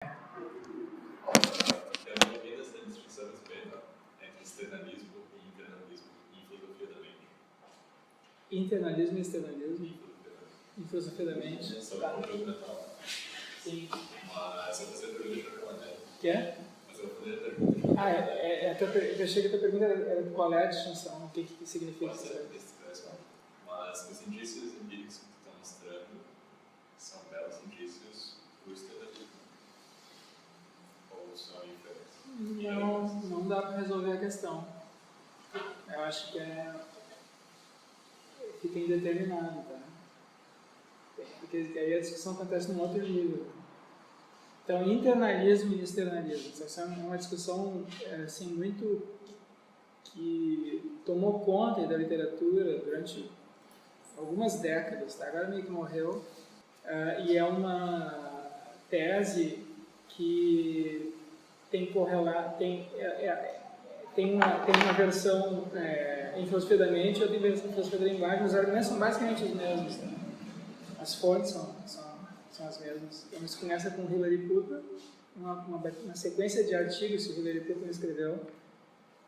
Eu não ouvi essa distinção a respeito entre externalismo e internalismo em filosofia da mente. Internalismo e externalismo em filosofia da mente. Sobre o conteúdo mental. Sim. Mas eu vou fazer a pergunta para a matéria. Quer? Mas eu vou fazer a pergunta. Eu achei que a tua pergunta era qual é a distinção, o que significa Pode isso. ser, mas os indícios empíricos que tu está mostrando são belos indícios do externalismo. Ou são diferentes? Não dá para resolver a questão. Eu acho que fica indeterminado, tá? Porque aí a discussão acontece num outro nível. Então, internalismo e externalismo. Essa é uma discussão assim, muito que tomou conta da literatura durante algumas décadas, tá? Agora meio que morreu, e é uma tese que tem uma versão em filosofia da mente e outra versão em filosofia da linguagem. Os argumentos são basicamente os mesmos, tá? As fontes são as mesmas. Então, isso começa com Hilary Putnam, uma sequência de artigos que Hilary Putnam escreveu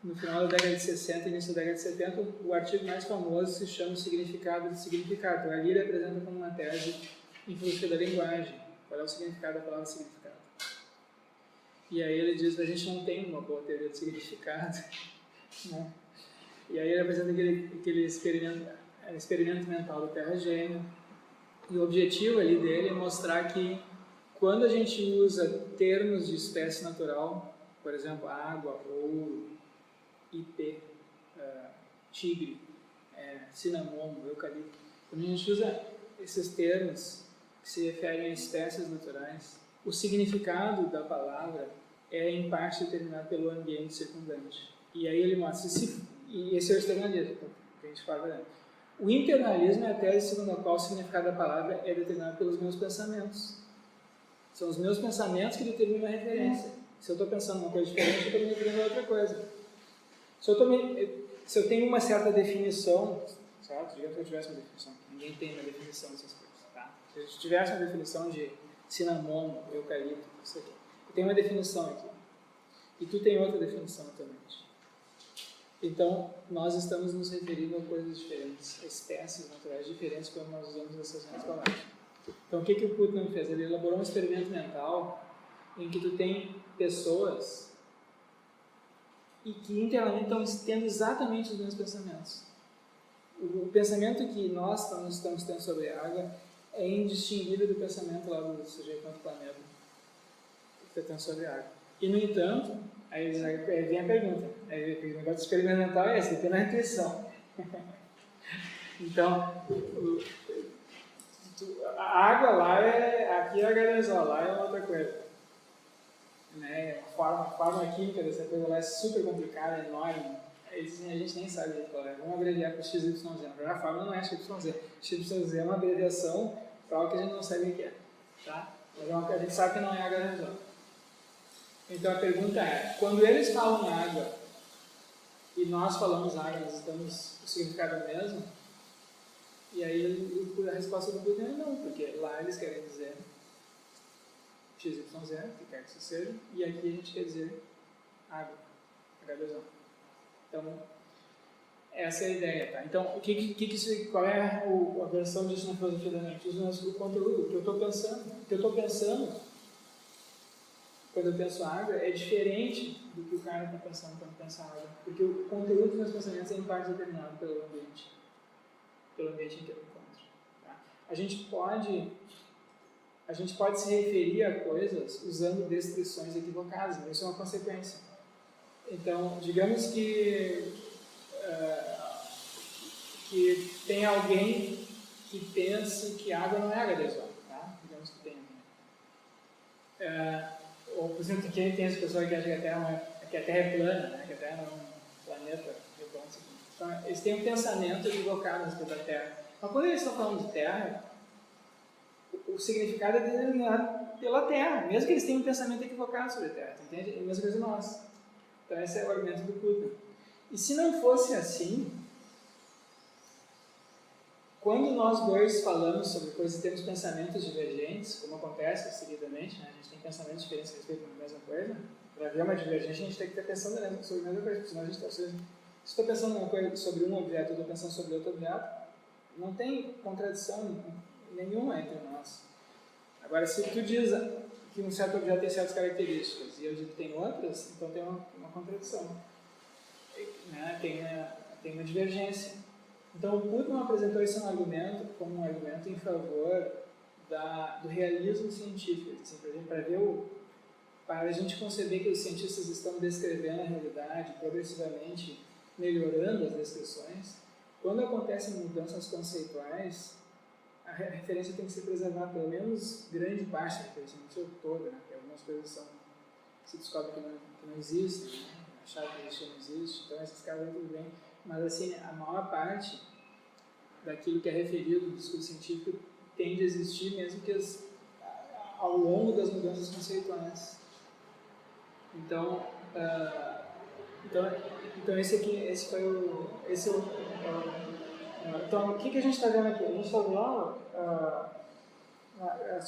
no final da década de 60 e início da década de 70. O artigo mais famoso se chama O Significado do Significado. Então, ali ele apresenta como uma tese em filosofia da linguagem. Qual é o significado da palavra significado? E aí ele diz que a gente não tem uma boa teoria de significado, né? E aí ele apresenta aquele experimento mental do Terra Gêmea. E o objetivo ali dele é mostrar que quando a gente usa termos de espécie natural, por exemplo, água, ouro, ipê, tigre, cinamomo, eucalipto, quando a gente usa esses termos que se referem a espécies naturais, o significado da palavra é em parte determinado pelo ambiente circundante. E aí ele mostra, e esse é o externalismo que a gente fala, né? O internalismo é a tese segundo a qual o significado da palavra é determinado pelos meus pensamentos. São os meus pensamentos que determinam a referência. Se eu estou pensando uma coisa diferente, eu estou me referindo a outra coisa. Se eu tenho uma certa definição, certo? Digamos que eu tivesse uma definição. Ninguém tem uma definição dessas coisas, tá? Se eu tivesse uma definição de cinamomo, eucalipto, isso aqui. Eu tenho uma definição aqui. E tu tem outra definição também. Então, nós estamos nos referindo a coisas diferentes, a espécies naturais diferentes quando nós usamos essas mesmas palavras. Então, o que o Putnam fez? Ele elaborou um experimento mental em que tu tem pessoas e que internamente estão tendo exatamente os mesmos pensamentos. O pensamento que nós estamos tendo sobre a água é indistinguível do pensamento lá do sujeito no outro planeta que está tendo sobre a água. E, no entanto, aí vem a pergunta. Aí, o negócio experimental é esse, tem na intuição. Então, a água lá aqui é a garezol, lá é outra coisa. Né? A forma química dessa coisa lá é super complicada, enorme. A gente nem sabe qual é. Vamos abreviar para XYZ. Na verdade, a fórmula não é XYZ. XYZ é uma abreviação para algo que a gente não sabe o que é. Tá? Mas a gente sabe que não é a garezol. Então a pergunta é, quando eles falam água e nós falamos água, nós estamos o significado mesmo? E aí a resposta do Putnam é não, porque lá eles querem dizer XYZ, que quer que isso seja, e aqui a gente quer dizer água, H2O. Então, essa é a ideia, tá? Então, qual é a versão disso na filosofia da mente? O conteúdo, o que eu estou pensando, quando eu penso água, é diferente do que o cara está pensando quando pensa água. Porque o conteúdo dos meus pensamentos é em parte determinado pelo ambiente em que eu encontro. Tá? A gente pode se referir a coisas usando descrições equivocadas, mas isso é uma consequência. Então, digamos que tem alguém que pense que água não é H2O, tá? Digamos que tem alguém. Ou, por exemplo, tem essa pessoa que acha que a Terra é plana, né? Que a Terra é um planeta redondo. Então, eles têm um pensamento equivocado a respeito da Terra. Mas quando eles estão falando de Terra, o significado é determinado pela Terra, mesmo que eles tenham um pensamento equivocado sobre a Terra. Entende? É a mesma coisa nós. Então, esse é o argumento do Putnam. E se não fosse assim, quando nós dois falamos sobre coisas e temos pensamentos divergentes, como acontece seguidamente, né? A gente tem pensamentos diferentes a respeito da mesma coisa, para ver uma divergência a gente tem que ter pensando sobre a mesma coisa, senão a gente está... Se estou pensando uma coisa sobre um objeto e estou pensando sobre outro objeto, não tem contradição nenhuma entre nós. Agora, se tu diz que um certo objeto tem certas características e eu digo que tem outras, então tem uma contradição, né? Tem uma divergência. Então, o Putnam apresentou esse argumento como um argumento em favor do realismo científico, assim, para a gente conceber que os cientistas estão descrevendo a realidade, progressivamente melhorando as descrições. Quando acontecem mudanças conceituais, a referência tem que ser preservada, pelo menos grande parte da referência, não ser toda, né? Porque algumas coisas se descobre que não existem, né? Achar que existe não existe, então esses casos vão tudo bem. Mas assim, a maior parte daquilo que é referido no discurso científico tende a existir, mesmo que ao longo das mudanças conceituais. Então, esse foi o... Então, o que a gente está vendo aqui? A gente está vendo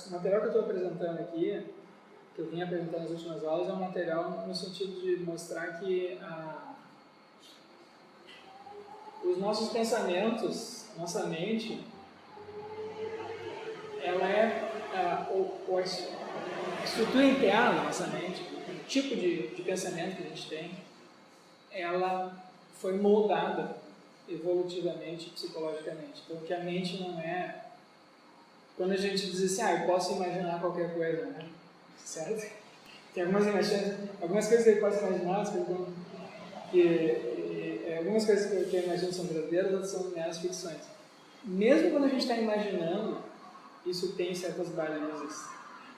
o material que eu estou apresentando aqui, que eu vim apresentando nas últimas aulas, é um material no sentido de mostrar que os nossos pensamentos, nossa mente, ela é a estrutura interna da nossa mente, o tipo de pensamento que a gente tem, ela foi moldada evolutivamente, psicologicamente. Então, que a mente não é... Quando a gente diz assim, eu posso imaginar qualquer coisa, né? Certo? Tem algumas coisas que ele pode imaginar, algumas coisas que eu imagino são verdadeiras, outras são meras ficções. Mesmo quando a gente está imaginando, isso tem certas balizas.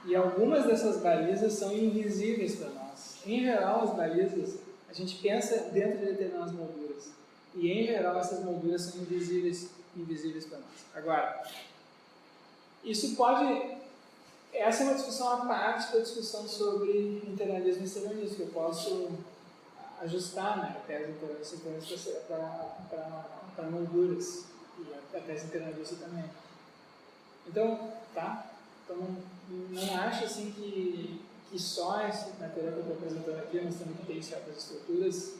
E algumas dessas balizas são invisíveis para nós. Em geral, as balizas, a gente pensa dentro de determinadas molduras. E, em geral, essas molduras são invisíveis para nós. Agora, isso pode... Essa é uma discussão à parte da discussão sobre internalismo e externalismo, que eu posso ajustar, né, a tese internalista para molduras, e a tese internalista também. Então, tá? Então, não acho assim que só esse material que eu estou apresentando aqui, mas também tem certas estruturas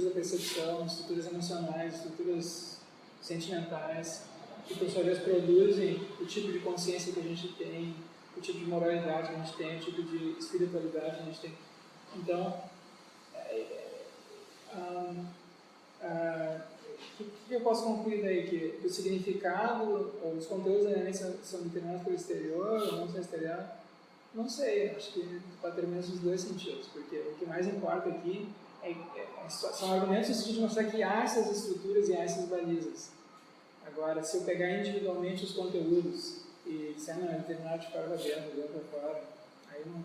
da percepção, estruturas emocionais, estruturas sentimentais, que por sua vez produzem o tipo de consciência que a gente tem, o tipo de moralidade que a gente tem, o tipo de espiritualidade que a gente tem. Então, o que eu posso concluir daí? Que o significado, ou os conteúdos da mente são determinados pelo exterior, ou não são exterior? Não sei, acho que pode ter menos os dois sentidos, porque o que mais importa aqui são argumentos no sentido de mostrar que há essas estruturas e há essas balizas. Agora, se eu pegar individualmente os conteúdos e disser, não, é determinado de fora para dentro, de dentro para fora, aí não,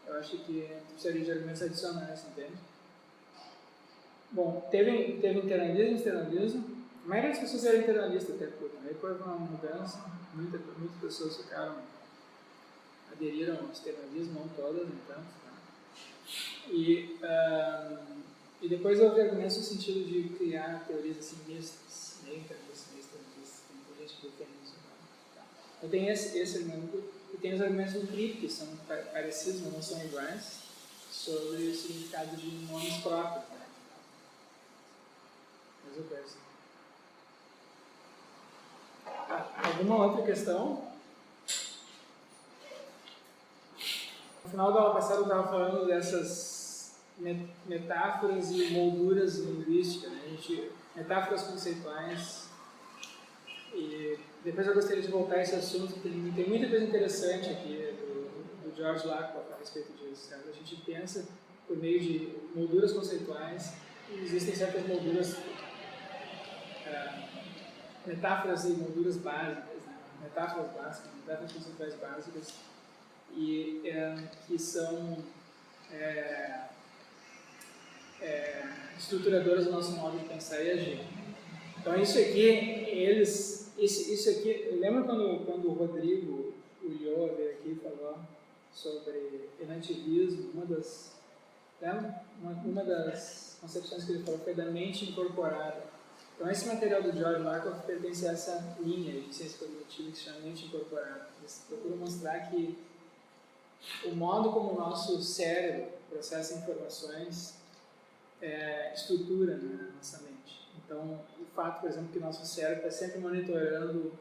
eu acho que precisaria de argumentos adicionais, entende? Bom, teve internalismo e externalismo. A maioria das pessoas era internalista até pouco. Aí foi uma mudança, muitas pessoas aderiram ao externalismo, não todas, no entanto. Tá? E depois houve argumentos no sentido de criar teorias assim mistas, meio internalistas, meio externalistas, tem gente que defende isso. Tá? Eu tenho esse argumento, e tem os argumentos do Tripp, que são parecidos, mas não são iguais, sobre o significado de nomes próprios. Né? Mesma coisa. Alguma outra questão? No final da aula passada eu estava falando dessas metáforas e molduras linguísticas, né? Metáforas conceituais. E depois eu gostaria de voltar a esse assunto, tem muita coisa interessante aqui do George Lakoff a respeito disso. Sabe? A gente pensa por meio de molduras conceituais, e existem certas molduras, metáforas e molduras básicas, né? Metáforas básicas, metáforas conceituais básicas, e que são estruturadoras do nosso modo de pensar e agir. Então isso aqui, isso aqui, lembra quando o Rodrigo Ulloa veio aqui e falou sobre enantivismo? Uma das concepções que ele falou foi da mente incorporada. Então, esse material do George Lakoff pertence a essa linha de ciência cognitiva que se chama mente incorporada. Eles procuram mostrar que o modo como o nosso cérebro processa informações estrutura, né, a nossa mente. Então, o fato, por exemplo, que o nosso cérebro está sempre monitorando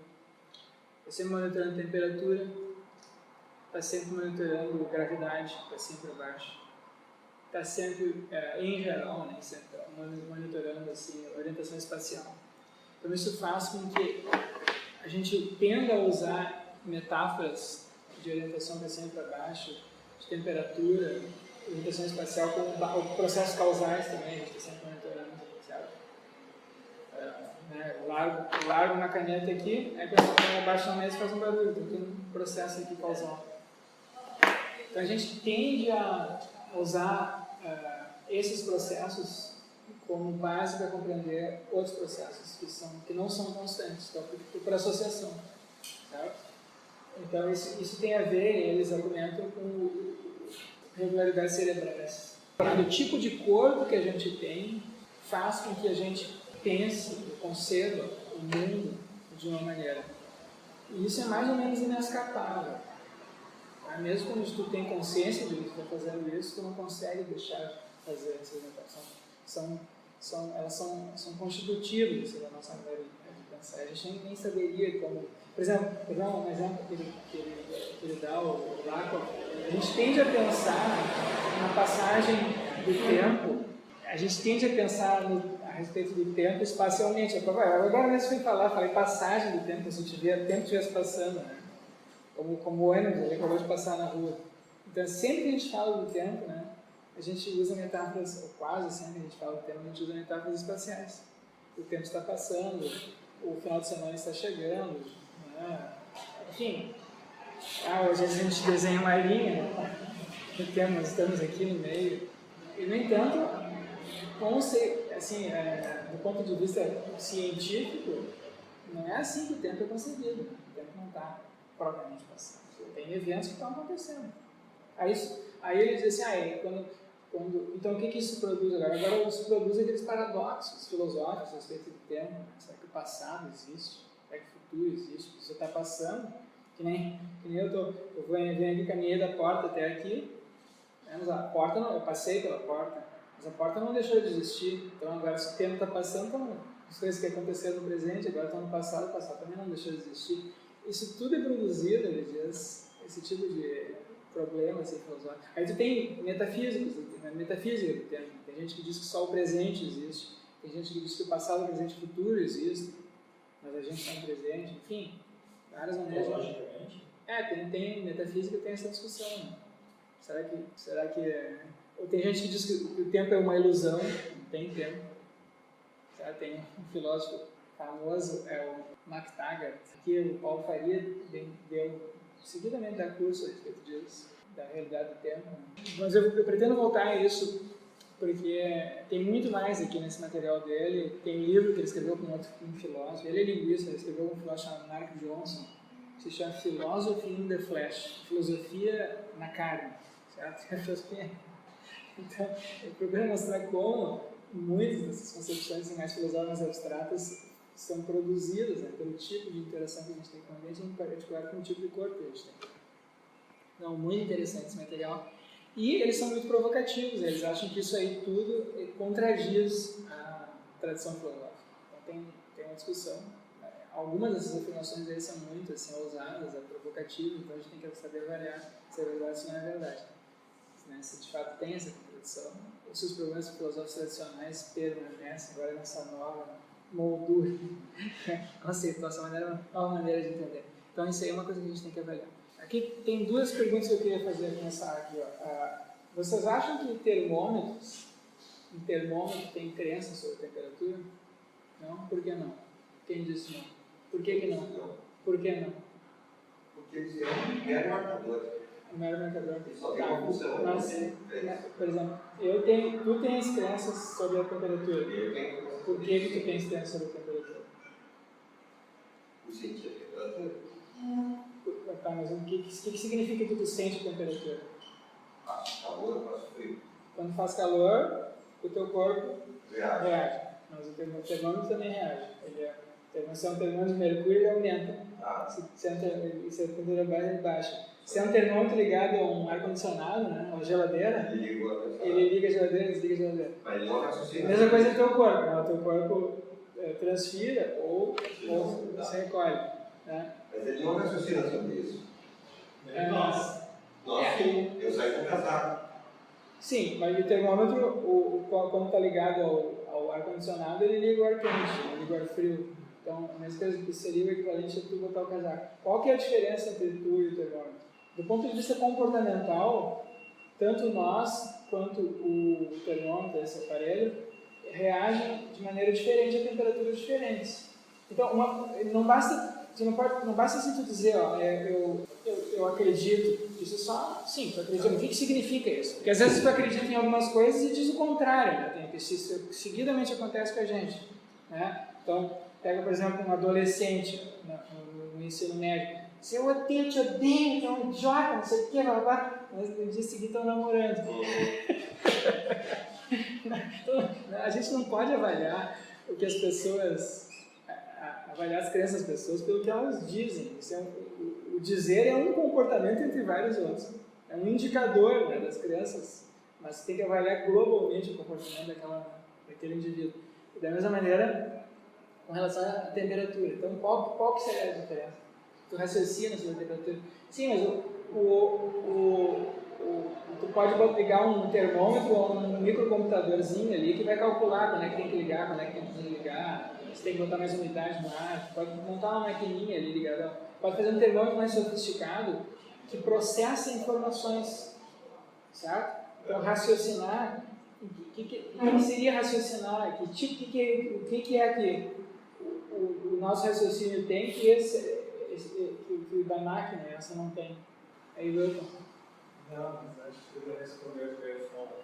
temperatura, está sempre monitorando gravidade, está sempre abaixo, está sempre, em geral, né, sempre monitorando assim, orientação espacial. Então, isso faz com que a gente tenda a usar metáforas de orientação para cima e para baixo, de temperatura, orientação espacial, como processos causais também, a gente está sempre monitorando, certo? Largo na caneta aqui, aí quando eu abaixo na mesa faz um barulho, então tem um processo aqui causal. Então a gente tende a usar esses processos como base para compreender outros processos que não são constantes, então por associação, certo? Então isso tem a ver, eles argumentam, com regularidades cerebrais. O tipo de corpo que a gente tem faz com que a gente pense, conceba o mundo de uma maneira. E isso é mais ou menos inescapável. Mesmo quando tu tem consciência de que tu está fazendo isso, tu não consegue deixar de fazer essa orientação. Elas são constitutivas da nossa maneira de pensar. A gente nem saberia como... Por exemplo, vou dar um exemplo que ele dá, o Lakoff. A gente tende a pensar na passagem do tempo, a gente tende a pensar a respeito do tempo espacialmente. Agora mesmo fui falar, falei passagem do tempo, se a gente vê o tempo estivesse passando, né? Como o ônibus, ele acabou de passar na rua. Então, sempre que a gente fala do tempo, né, a gente usa metáforas, ou quase sempre que a gente fala do tempo, a gente usa metáforas espaciais. O tempo está passando, o final de semana está chegando, né? Enfim, hoje a gente desenha uma linha, né? Nós estamos aqui no meio. E, no entanto, assim, do ponto de vista científico, não é assim que o tempo é concebido. O tempo não está propriamente passando. Tem eventos que estão acontecendo. Aí ele diz assim, então o que isso produz agora? Agora isso produz aqueles paradoxos filosóficos a respeito do tempo. Né? Será que o passado existe? Será que o futuro existe? Você está passando, que nem eu venho aqui, caminhei da porta até aqui, né? Mas a porta não, eu passei pela porta, mas a porta não deixou de existir. Então agora se o tempo está passando, então as coisas que aconteceram no presente agora estão no passado, o passado também não deixou de existir. Isso tudo é produzido, ele diz, esse tipo de problema assim, filosófico. Aí tu tem metafísica do tempo. Tem gente que diz que só o presente existe, tem gente que diz que o passado, o presente e o futuro existem, mas a gente está no presente, enfim, várias maneiras. Logicamente? Tem metafísica tem essa discussão. Né? Será que ou tem gente que diz que o tempo é uma ilusão, não tem tempo. Tem um filósofo famoso, é o MacTaggart, que o Paulo Faria deu seguidamente dar curso a respeito disso, da realidade do tempo. Mas eu pretendo voltar a isso, porque tem muito mais aqui nesse material dele. Tem um livro que ele escreveu com um filósofo, ele é linguista, ele escreveu com um filósofo chamado Mark Johnson, que se chama Philosophy in the Flesh, filosofia na carne, certo? Então, eu procuro mostrar como muitas dessas concepções mais filosóficas abstratas são produzidas, né, pelo tipo de interação que a gente tem com o ambiente, em particular com o tipo de corpo que a gente tem. Então, muito interessante esse material. E eles são muito provocativos, eles acham que isso aí tudo contradiz a tradição filosófica. Então, tem uma discussão. Algumas dessas afirmações deles são muito assim, ousadas, provocativas, então a gente tem que saber avaliar se é verdade ou se não é verdade. Né, se de fato tem essa contradição, ou se os problemas filosóficos tradicionais permanecem agora nessa nova moldura, conceituação, nova maneira de entender. Então isso aí é uma coisa que a gente tem que avaliar. Aqui tem duas perguntas que eu queria fazer nessa aqui. Vocês acham que termômetro tem crença sobre temperatura? Não? Por que não? Quem disse não? Por que não? Por que não? Porque eles têm um mero marcador. Um mero marcador. Só tem uma função. Mas, por exemplo, tu tens crenças sobre a temperatura. Eu tenho. Por que tu tens crenças sobre a temperatura? O sentir a temperatura? Tá, mas o que significa que tu sente a temperatura? Calor, faz frio. Quando faz calor, o teu corpo reage. Mas o termômetro também reage. Se é um termômetro de mercúrio, ele aumenta. Se a temperatura baixa, ele baixa. Se é um termômetro ligado a um ar-condicionado, né, uma geladeira, ele liga a geladeira, desliga a geladeira. Mas ele não raciocina. A mesma coisa no teu corpo, né? O teu corpo transfira ou se recolhe. Né? Mas ele não raciocina sobre isso. Nossa. Nossa, sim. Eu saí com casaco. Sim, mas o termômetro, quando está ligado ao ar-condicionado, ele liga o ar quente, ele liga o ar frio. Então, a mesma coisa que seria o equivalente a tu botar o casaco. Qual que é a diferença entre tu e o termômetro? Do ponto de vista comportamental, tanto nós quanto o termômetro, esse aparelho, reagem de maneira diferente a temperaturas diferentes. Então, não basta assim tu dizer, ó, eu acredito, isso é só, sim, tu acredita. O que significa isso? Porque às vezes tu acredita em algumas coisas e diz o contrário, né? Isso seguidamente acontece com a gente. Né? Então, pega, por exemplo, um adolescente no ensino médio. Se eu odeio, te odeio, tu é um idiota, não sei o que, mas no dia seguinte estão namorando. Então, a gente não pode avaliar o que as pessoas, avaliar as crenças das pessoas pelo que elas dizem. O dizer é um comportamento entre vários outros. É um indicador, né, das crenças, mas tem que avaliar globalmente o comportamento daquele indivíduo. E da mesma maneira, com relação à temperatura. Então, qual que seria a diferença? Tu raciocina sobre a temperatura. Sim, mas tu pode ligar um termômetro ou um microcomputadorzinho ali que vai calcular quando é que tem que ligar, quando é que tem que desligar, se tem que botar mais umidade no ar. Tu pode montar uma maquininha ali ligada. Pode fazer um termômetro mais sofisticado que processa informações, certo? Então, raciocinar, o que seria raciocinar? O que é que o nosso raciocínio tem que que o da máquina, essa não tem? Aí, Wilton. Não, mas acho que tu já respondeu o que eu ia falar.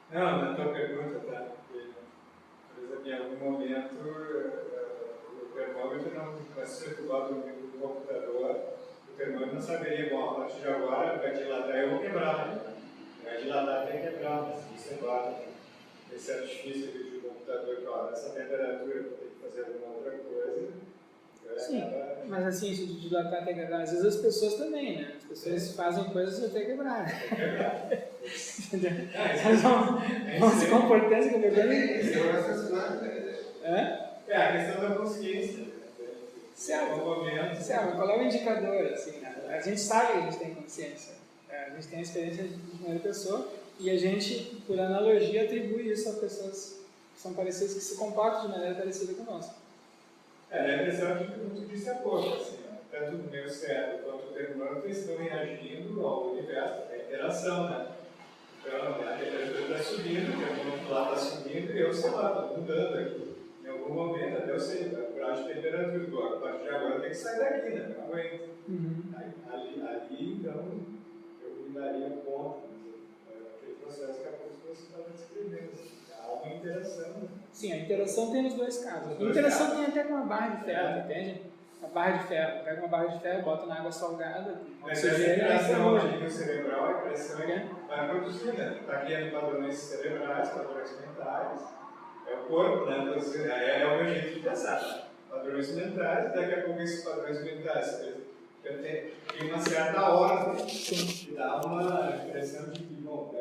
Não, na tua pergunta, tá? Porque, por exemplo, em algum momento o termômetro não vai circular do computador, o termômetro não saberia, bom, a partir de agora vai dilatar, eu vou quebrar, né? Vai dilatar até quebrar, mas isso é claro. Esse artifício de computador, claro, essa temperatura, eu vou ter que fazer alguma outra coisa. Sim, mas assim, isso de dilatar até quebrar, às vezes as pessoas também, né? As pessoas fazem coisas até quebrar. Elas vão se comportando como eu Esse é o raciocínio, né? É a questão da consciência. Certo, qual é o indicador? Assim, né? A gente sabe que a gente tem consciência, a gente tem a experiência de primeira pessoa e a gente, por analogia, atribui isso a pessoas que são parecidas, que se comportam de maneira parecida conosco. A impressão de que tu disse há pouco, assim, tanto o meu cérebro quanto o termômetro estão reagindo ao universo, a interação, né? Então, a temperatura está subindo, o termômetro lá está subindo e eu, sei lá, estou mudando aqui. Em algum momento, até eu sei, vai curar de temperatura, a partir de agora eu tenho que sair daqui, né? Não aguento. Ali, então, eu me daria um ponto, aquele processo que a pouco você estava descrevendo, assim, há uma interação, né? Sim, a interação tem nos dois casos. A interação tem até com uma barra de ferro, entende? A barra de ferro. Pega uma barra de ferro, bota na água salgada. Mas essa interação a nível cerebral, a impressão é que vai produzindo. Está criando padrões cerebrais, padrões mentais. É o corpo, né? É o meu jeito de pensar. Padrões mentais, daqui a pouco esses padrões mentais tem uma certa ordem que dá uma impressão de que, bom,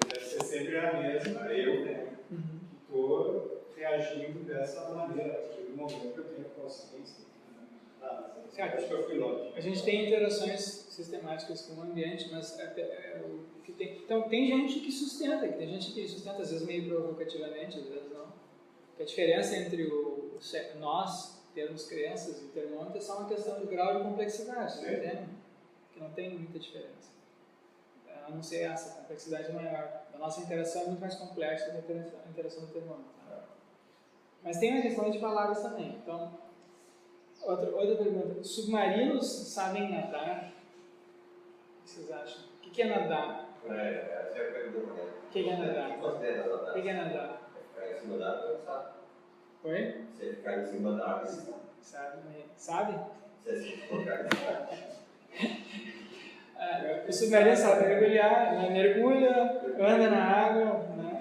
deve ser sempre a mesma, eu, né? Estou reagindo dessa maneira, a partir do momento que eu tenho consciência. Acho que eu fui longe. A gente tem interações sistemáticas com o ambiente, mas então tem gente que sustenta, às vezes meio provocativamente, às vezes não. Porque a diferença entre nós, termos crenças e termômetro, é só uma questão do grau de complexidade, que não tem muita diferença. A não ser essa, a complexidade é maior. A nossa interação é muito mais complexa do que a interação do termômetro. Mas tem a questão de palavras também. Então, outra pergunta. Submarinos sabem nadar? O que vocês acham? O que é nadar? Essa é a pergunta. O que é nadar? O que considera nadar? O que é nadar? Ficar em cima da água, sabe? Oi? Você ficar em cima da água, Sabe? você se colocar em cima. O submarino sabe mergulhar, mergulha, anda na água, né?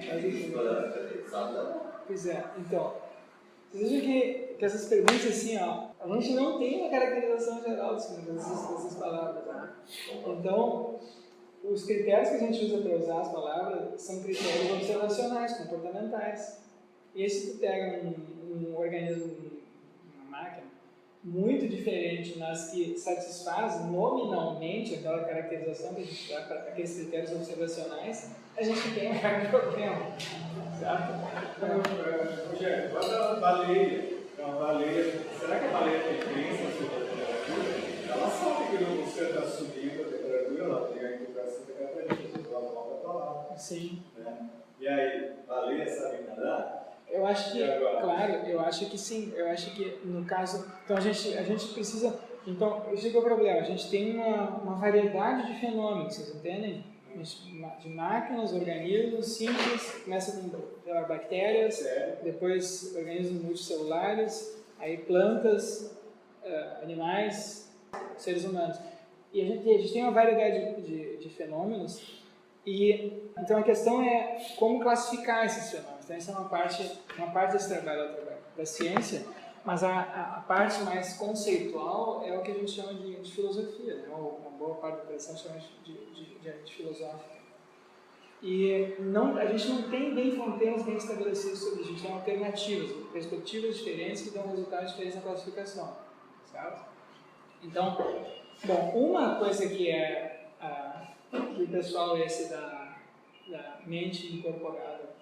Sabe não? Pois é, então, vocês vejam que essas perguntas assim, ó, a gente não tem uma caracterização geral dessas palavras, né? Então, os critérios que a gente usa para usar as palavras são critérios observacionais, comportamentais. E se tu pega um organismo, uma máquina, muito diferente, mas que satisfaz nominalmente aquela caracterização que a gente dá para aqueles critérios observacionais, a gente tem um grande problema, certo? Rogério, bota uma baleia. Uma baleia. Será que a baleia tem crença sobre a temperatura? Ela sabe que você está subindo a temperatura, ela tem a indicação de temperatura, ela volta para lá. Sim. Né? E aí, baleia sabe nadar? Eu acho que, claro, eu acho que sim. Eu acho que no caso, então a gente precisa, então esse é o problema. A gente tem uma variedade de fenômenos, vocês entendem? De máquinas, organismos simples, começa com bactérias, depois organismos multicelulares, aí plantas, animais, seres humanos. E a gente tem uma variedade de fenômenos, e então a questão é como classificar esses fenômenos. Então essa é uma parte desse trabalho da ciência, mas a parte mais conceitual é o que a gente chama de filosofia, né? Uma boa parte da operação chama de filosófica. E a gente não tem bem fronteiras bem estabelecidas sobre isso, a gente tem alternativas, perspectivas diferentes que dão resultados diferentes na classificação, certo? Então, bom, uma coisa que que o pessoal da mente incorporada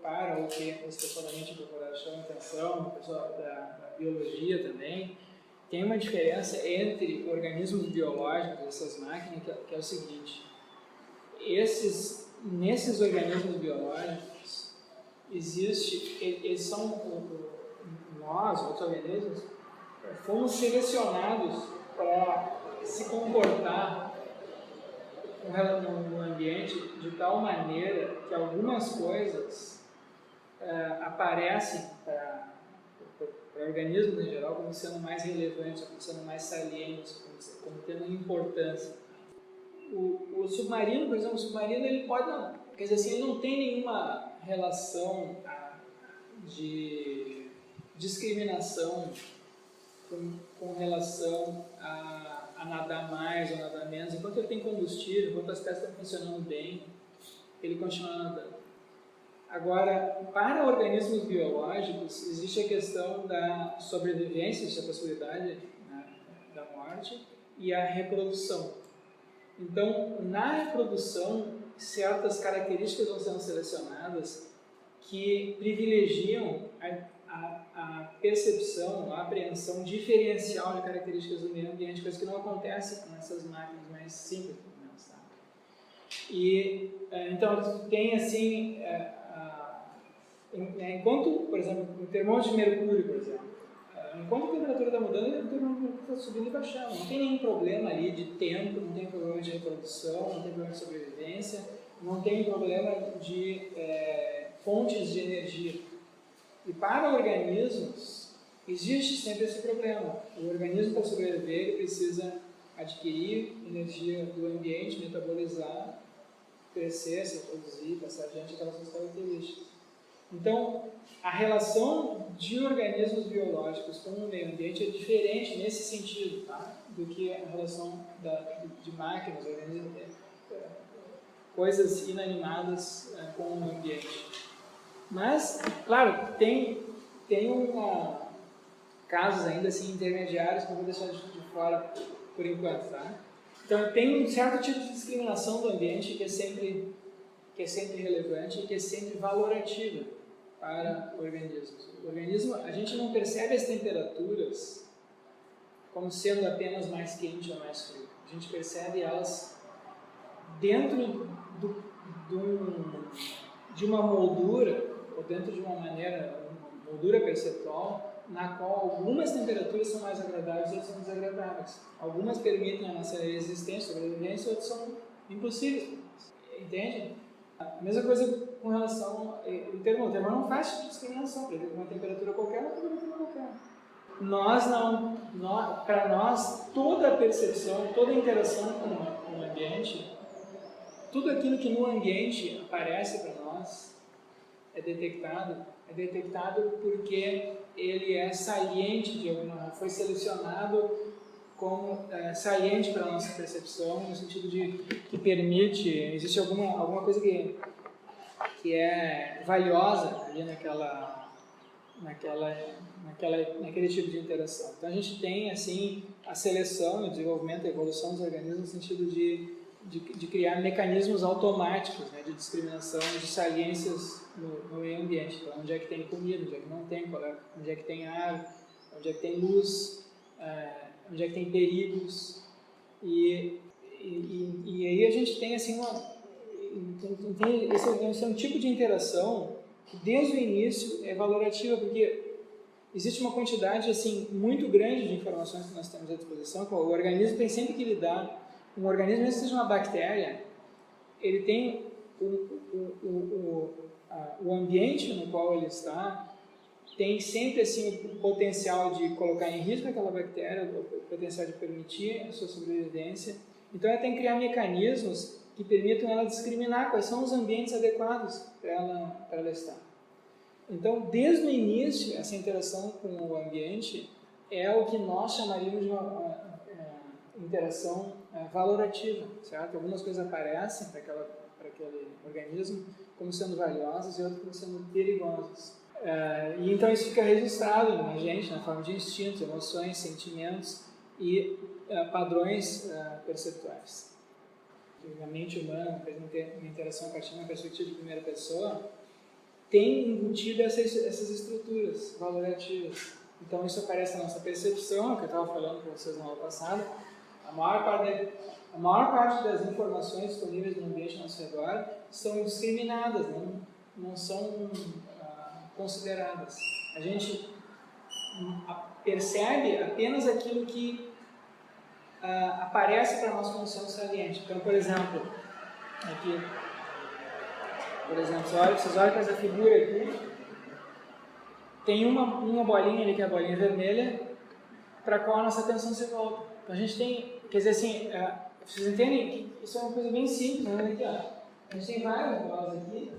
para o que esse pessoal da mente incorporada chama atenção, o pessoal da biologia também, tem uma diferença entre organismos biológicos, essas máquinas, que é o seguinte: nesses organismos biológicos, eles são, nós, outros organismos, fomos selecionados para se comportar no ambiente de tal maneira que algumas coisas aparecem para organismos em geral como sendo mais relevantes, como sendo mais salientes, como tendo importância. O submarino, por exemplo, ele pode não, quer dizer assim, ele não tem nenhuma relação de discriminação com relação a nadar mais ou nadar menos. Enquanto ele tem combustível, enquanto as peças estão funcionando bem, ele continua nadando. Agora, para organismos biológicos, existe a questão da sobrevivência, existe a possibilidade, né, da morte, e a reprodução. Então, na reprodução, certas características vão sendo selecionadas que privilegiam a percepção, a apreensão diferencial de características do meio ambiente, coisa que não acontece com essas máquinas mais simples. Tá? E, então, tem assim, enquanto, por exemplo, o termômetro de mercúrio, por exemplo, enquanto a temperatura está mudando, a temperatura está subindo e baixando. Não tem nenhum problema ali de tempo, não tem problema de reprodução, não tem problema de sobrevivência, não tem problema de fontes de energia. E para organismos, existe sempre esse problema. O organismo, para sobreviver, ele precisa adquirir energia do ambiente, metabolizar, crescer, se reproduzir, passar adiante aquelas suas características. Então, a relação de organismos biológicos com o meio ambiente é diferente nesse sentido, tá? Do que a relação de máquinas, coisas inanimadas com o ambiente. Mas, claro, tem casos ainda assim intermediários que eu vou deixar de fora por enquanto, tá? Então, tem um certo tipo de discriminação do ambiente que é sempre relevante e que é sempre valorativa para organismos. O organismo, a gente não percebe as temperaturas como sendo apenas mais quente ou mais frio. A gente percebe elas dentro de uma moldura, ou dentro de uma moldura perceptual, na qual algumas temperaturas são mais agradáveis e outras são desagradáveis. Algumas permitem a nossa existência, sobrevivência, outras são impossíveis. Entende? A mesma coisa com relação ao termômetro. O termômetro não faz tipo de discriminação, por exemplo, uma temperatura qualquer, uma temperatura qualquer. Para nós, toda a percepção, toda a interação com o ambiente, tudo aquilo que no ambiente aparece para nós, é detectado porque ele é saliente de alguma maneira, foi selecionado como saliente para a nossa percepção, no sentido de que permite, existe alguma coisa que é valiosa ali naquele tipo de interação. Então a gente tem assim a seleção, o desenvolvimento, a evolução dos organismos no sentido de criar mecanismos automáticos, né, de discriminação de saliências no meio ambiente. Então, onde é que tem comida, onde é que não tem, onde é que tem ar, onde é que tem luz, onde é que tem perigos. E aí a gente tem assim esse é um tipo de interação que desde o início é valorativa, porque existe uma quantidade assim muito grande de informações que nós temos à disposição, que o organismo tem sempre que lidar. Um organismo, mesmo que seja uma bactéria, ele tem o ambiente no qual ele está, tem sempre assim, o potencial de colocar em risco aquela bactéria, o potencial de permitir a sua sobrevivência. Então, ela tem que criar mecanismos que permitam ela discriminar quais são os ambientes adequados para ela estar. Então, desde o início, essa interação com o ambiente é o que nós chamaríamos de uma interação valorativa, certo? Algumas coisas aparecem para aquele organismo como sendo valiosas e outras como sendo perigosas. E então isso fica registrado na gente, na forma de instintos, emoções, sentimentos e padrões perceptuais. A mente humana, por exemplo, uma interação a partir de uma perspectiva de primeira pessoa, tem embutido essas estruturas valorativas. Então isso aparece na nossa percepção, que eu estava falando para vocês na aula passada. A maior parte das informações disponíveis no ambiente ao nosso redor são discriminadas, não são consideradas. A gente percebe apenas aquilo que aparece para nós como sendo saliente. Então, por exemplo, vocês olham para essa figura aqui, tem uma bolinha ali, que é a bolinha vermelha, para a qual a nossa atenção se volta. Então a gente tem, quer dizer assim, vocês entendem que isso é uma coisa bem simples, né? Aqui, a gente tem várias bolas aqui,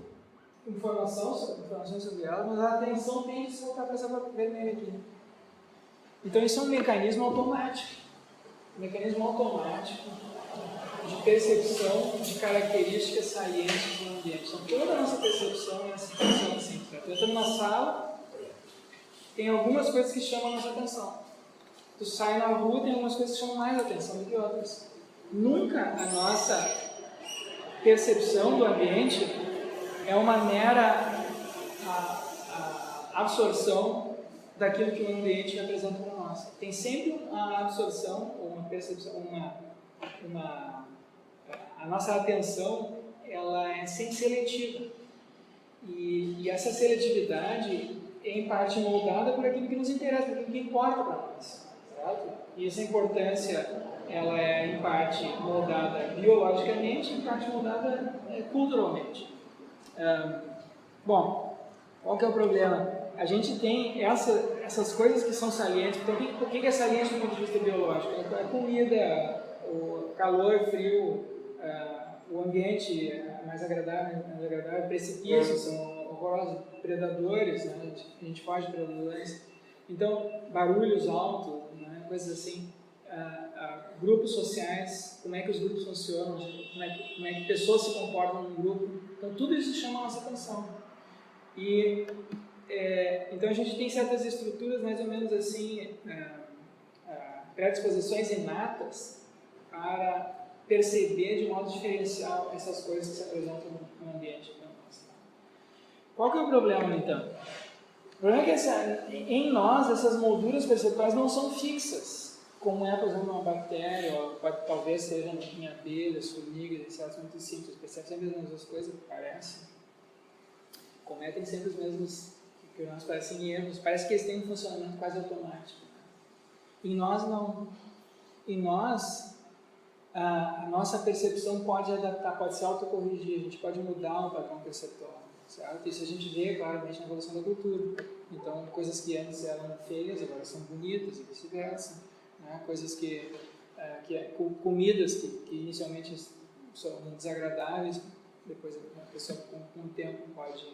informações sobre elas, mas a atenção tem que se voltar para essa bola vermelha aqui. Então isso é um mecanismo automático. De percepção de características salientes do ambiente. Então toda a nossa percepção funciona assim. Eu estou numa sala, tem algumas coisas que chamam a nossa atenção. Tu sai na rua, tem algumas coisas que chamam mais atenção do que outras. Nunca a nossa percepção do ambiente é uma mera absorção daquilo que o ambiente apresenta para nós. Tem sempre a absorção, ou uma percepção, a nossa atenção, ela é sempre seletiva. E essa seletividade é em parte moldada por aquilo que nos interessa, por aquilo que importa para nós. E essa importância, ela é em parte moldada biologicamente, em parte moldada culturalmente. Bom, qual que é o problema? A gente tem essas coisas que são salientes. Então, o que é saliente do ponto de vista biológico? A comida, o calor, frio, o ambiente mais agradável, precipícios, são horrorosos, predadores, né? A gente foge de predadores. Então, barulhos altos, né? Coisas assim, grupos sociais, como é que os grupos funcionam, como é que pessoas se comportam num grupo. Então, tudo isso chama a nossa atenção. Então, a gente tem certas estruturas, mais ou menos assim, predisposições inatas para perceber de modo diferencial essas coisas que se apresentam no ambiente. Qual que é o problema, então? O problema é que em nós essas molduras perceptuais não são fixas, como é, por exemplo, uma bactéria, ou talvez seja em abelhas, formigas, insetos muito simples, percebem sempre as mesmas coisas, parecem, cometem sempre os mesmos, que nós parecem erros, parece que eles têm um funcionamento quase automático. Em nós, não. Em nós, a nossa percepção pode adaptar, pode se autocorrigir, a gente pode mudar o padrão perceptual. Certo? Isso a gente vê claramente na evolução da cultura. Então, coisas que antes eram feias agora são bonitas e vice-versa. Né? Coisas comidas que inicialmente são desagradáveis, depois a pessoa com o tempo pode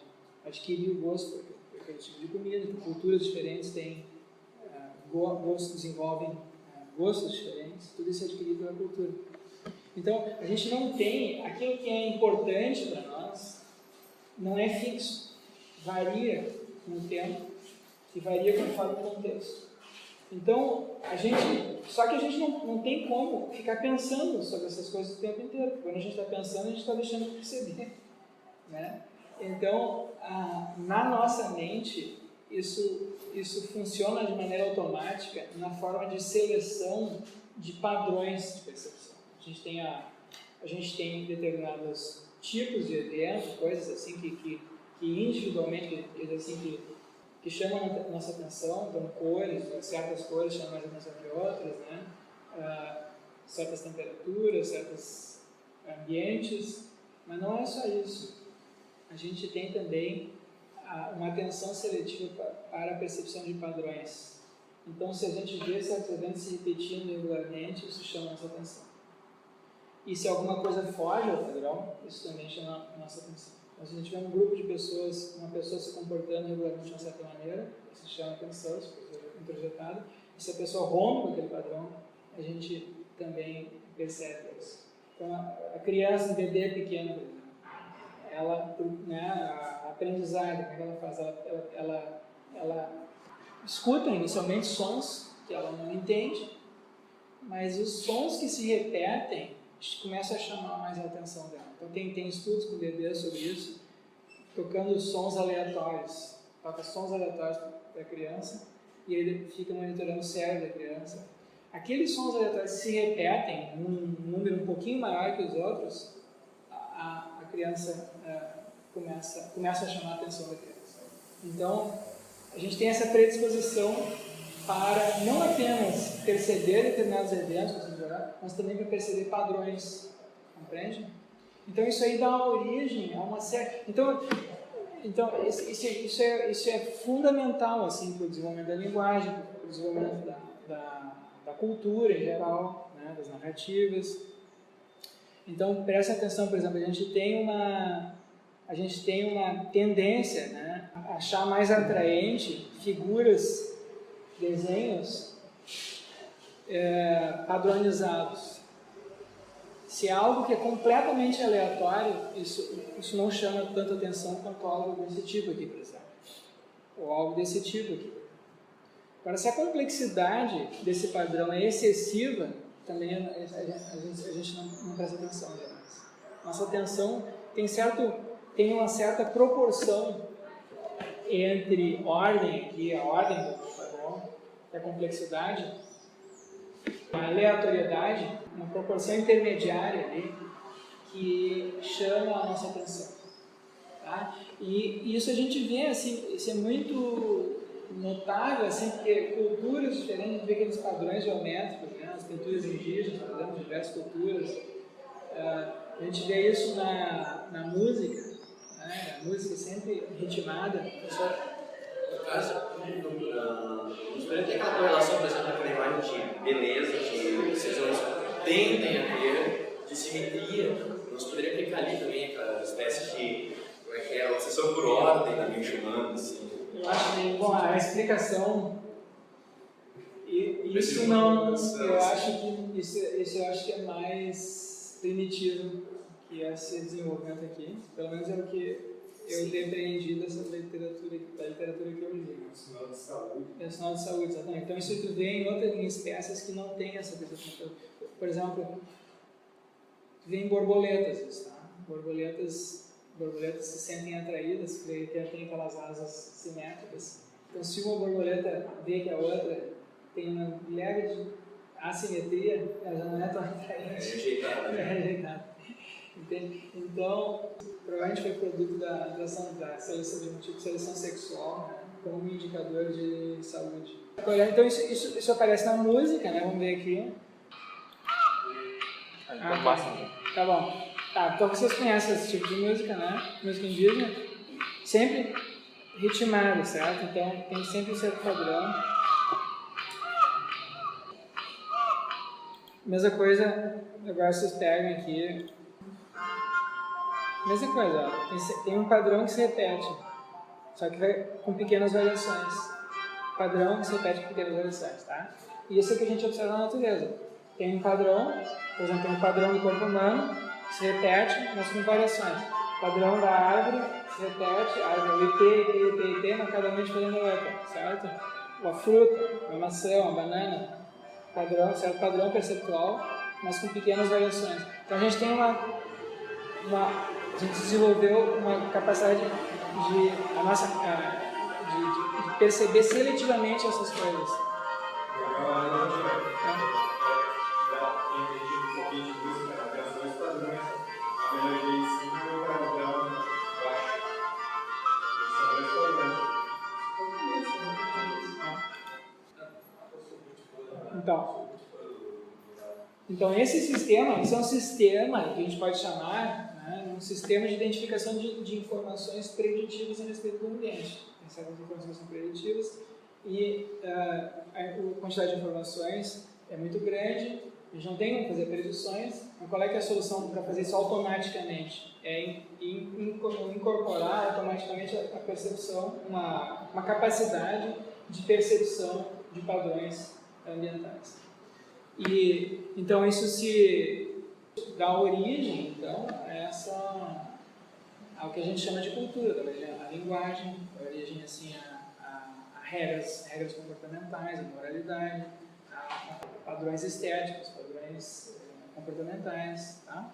adquirir o gosto por aquele tipo de comida, por culturas diferentes têm gostos, desenvolvem gostos diferentes, tudo isso é adquirido pela cultura. Então, a gente não tem, aquilo que é importante para nós, não é fixo, varia com o tempo e varia conforme o contexto. Então, só que a gente não tem como ficar pensando sobre essas coisas o tempo inteiro, porque quando a gente está pensando, a gente está deixando de perceber, né? Então, na nossa mente, isso funciona de maneira automática na forma de seleção de padrões de percepção. A gente tem determinados tipos de eventos, coisas assim que individualmente, assim, que chamam a nossa atenção, então cores, certas cores chamam mais a atenção que outras, né? Certas temperaturas, certos ambientes, mas não é só isso. A gente tem também uma atenção seletiva para a percepção de padrões. Então, se a gente vê certos eventos se repetindo regularmente, isso chama a nossa atenção. E se alguma coisa foge ao padrão, isso também chama a nossa atenção. Então, se a gente tiver um grupo de pessoas, uma pessoa se comportando regularmente de uma certa maneira, isso chama a atenção, isso é introjetado. E se a pessoa rompe com aquele padrão, a gente também percebe isso. Então, a criança, o bebê pequeno, por exemplo, ela, né, a aprendizagem, como é que ela faz? Ela escuta inicialmente sons que ela não entende, mas os sons que se repetem começam a chamar mais a atenção dela. Então tem estudos com bebês sobre isso, tocando sons aleatórios. Toca sons aleatórios para a criança e ele fica monitorando o cérebro da criança. Aqueles sons aleatórios se repetem num número um pouquinho maior que os outros, a criança começa a chamar a atenção da criança. Então, a gente tem essa predisposição para não apenas perceber determinados eventos, mas também para perceber padrões, compreende? Então, isso aí dá origem a uma série... Então isso é fundamental assim, para o desenvolvimento da linguagem, para o desenvolvimento da cultura em geral, né, das narrativas. Então, preste atenção, por exemplo, a gente tem uma tendência, né, a achar mais atraente figuras, desenhos padronizados. Se é algo que é completamente aleatório, isso não chama tanta atenção quanto algo desse tipo aqui, por exemplo. Ou algo desse tipo aqui. Agora, se a complexidade desse padrão é excessiva, também a gente não presta atenção jamais. Nossa atenção tem uma certa proporção entre ordem aqui, a ordem do padrão, e a complexidade, a aleatoriedade, uma proporção intermediária ali, que chama a nossa atenção. Tá? E isso a gente vê, assim, isso é muito notável, assim, porque culturas diferentes, a gente vê aqueles padrões geométricos, né? As pinturas indígenas, por exemplo, diversas culturas. A gente vê isso na música, né? A música sempre ritmada. No caso, nos tem aquela correlação, por exemplo, aquela imagem de beleza que vocês tendem a ter, de simetria. Nós poderíamos aplicar ali também aquela espécie de, como é que é, obsessão por ordem da mente humana, assim. Eu acho que, bom, a explicação, isso não, eu acho que isso eu acho que é mais primitivo que esse desenvolvimento aqui, pelo menos é o que eu depreendi dessa literatura, da literatura que eu li. É um sinal de saúde. É um sinal de saúde, exatamente. Então isso tu vê em espécies que não têm essa percepção. Por exemplo, tu vê em borboletas, tá? Borboletas se sentem atraídas, porque tem aquelas asas simétricas. Então, se uma borboleta vê que a outra tem uma leve assimetria, ela já não é tão atraente. É rejeitada. Entende? Então, provavelmente foi produto da seleção de um tipo de seleção sexual, né, como um indicador de saúde. Então, isso aparece na música, né? Vamos ver aqui. Tá bom. Tá, então vocês conhecem esse tipo de música, né? Música indígena, sempre ritmada, certo? Então tem sempre um certo padrão. Mesma coisa, agora vocês pegam aqui. Mesma coisa, ó, tem um padrão que se repete. só que vai com pequenas variações. Padrão que se repete com pequenas variações, tá? E isso é o que a gente observa na natureza. Tem um padrão, por exemplo, tem um padrão do corpo humano, que se repete, mas com variações. Padrão da árvore, se repete, a árvore IP, mas cada uma é diferente da outra, certo? Uma fruta, uma maçã, uma banana, padrão, certo? Padrão perceptual, mas com pequenas variações. Então a gente tem a gente desenvolveu uma capacidade de perceber seletivamente essas coisas. Então esse sistema, esse é um sistema que a gente pode chamar, né, um sistema de identificação de informações preditivas a respeito do ambiente. Tem certas informações que são preditivas e a quantidade de informações é muito grande, a gente não tem como fazer predições, mas qual é que é a solução para fazer isso automaticamente? É incorporar automaticamente a percepção, uma capacidade de percepção de padrões ambientais. E então isso se dá origem então ao que a gente chama de cultura, a linguagem, a origem assim a regras comportamentais, a moralidade, a padrões estéticos, padrões comportamentais, tá?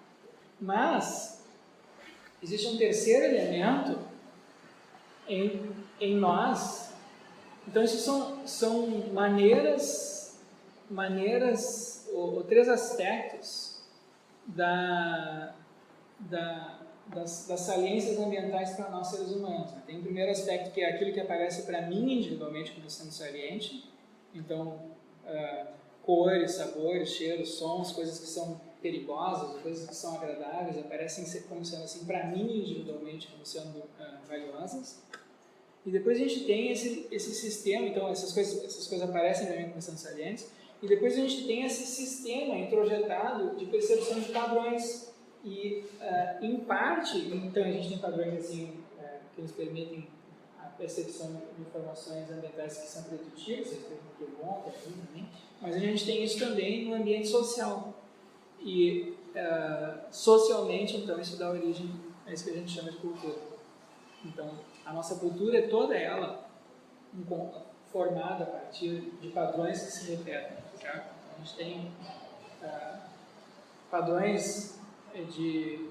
Mas existe um terceiro elemento em nós. Então isso são maneiras ou três aspectos das saliências ambientais para nós seres humanos. Tem o primeiro aspecto que é aquilo que aparece para mim individualmente como sendo saliente, então cores, sabores, cheiros, sons, coisas que são perigosas, coisas que são agradáveis, aparecem como sendo assim para mim individualmente como sendo valiosas. E depois a gente tem esse sistema, então essas coisas aparecem para mim como sendo salientes. E depois a gente tem esse sistema introjetado de percepção de padrões. E, em parte, então a gente tem padrões assim, que nos permitem a percepção de informações ambientais que são preditivas, que é bom, que é ruim também, mas a gente tem isso também no ambiente social. E, socialmente, então, isso dá origem a isso que a gente chama de cultura. Então, a nossa cultura é toda ela formada a partir de padrões que se repetem, certo? Então, a gente tem padrões de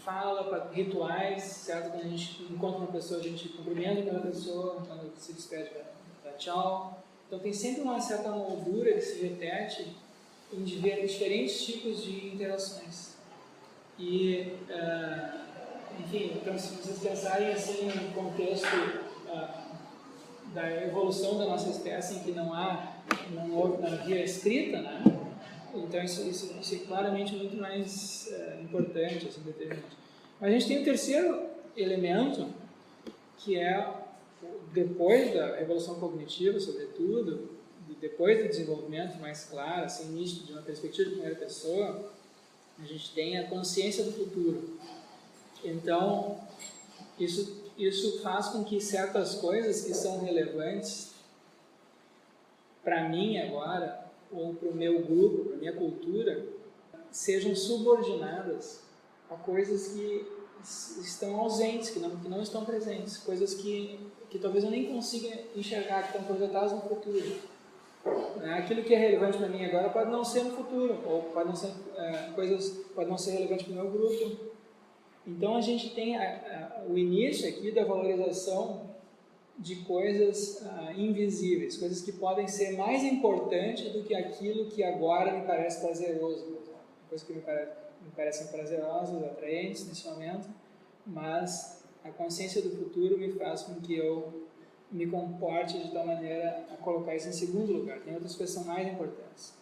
fala, rituais, certo? Quando a gente encontra uma pessoa, a gente cumprimenta aquela pessoa, quando se despede, dá tchau. Então tem sempre uma certa moldura que se repete em diferentes tipos de interações. E, enfim, então se vocês pensarem assim no contexto da evolução da nossa espécie, em que não havia escrita, né? Então isso é claramente muito mais importante, assim, determinante. Mas a gente tem um terceiro elemento, que é, depois da revolução cognitiva, sobretudo, depois do desenvolvimento mais claro, assim, nítido, de uma perspectiva de primeira pessoa, a gente tem a consciência do futuro. Então, isso faz com que certas coisas que são relevantes para mim agora, ou para o meu grupo, para a minha cultura, sejam subordinadas a coisas que estão ausentes, que não estão presentes, coisas que talvez eu nem consiga enxergar, que estão projetadas no futuro. Aquilo que é relevante para mim agora pode não ser no futuro, ou pode não ser, pode não ser relevante para o meu grupo. Então a gente tem o início aqui da valorização de coisas invisíveis, coisas que podem ser mais importantes do que aquilo que agora me parece prazeroso, por exemplo. Coisas que me parecem prazerosas, atraentes nesse momento, mas a consciência do futuro me faz com que eu me comporte de tal maneira a colocar isso em segundo lugar. Tem outras coisas que são mais importantes.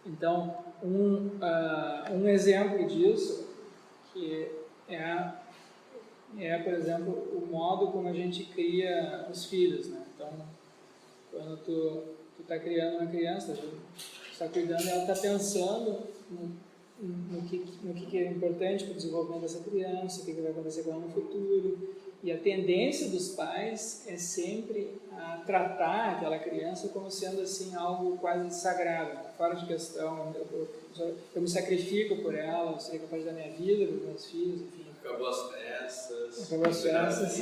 Então, um exemplo disso que por exemplo, o modo como a gente cria os filhos, né? Então, quando tu está criando uma criança, tu está cuidando, ela está pensando no que é importante para o desenvolvimento dessa criança, o que vai acontecer com ela no futuro. E a tendência dos pais é sempre a tratar aquela criança como sendo assim algo quase sagrado, fora de questão. Eu me sacrifico por ela, eu serei capaz de dar minha vida para os meus filhos, enfim. Acabou as festas. Acabou as festas,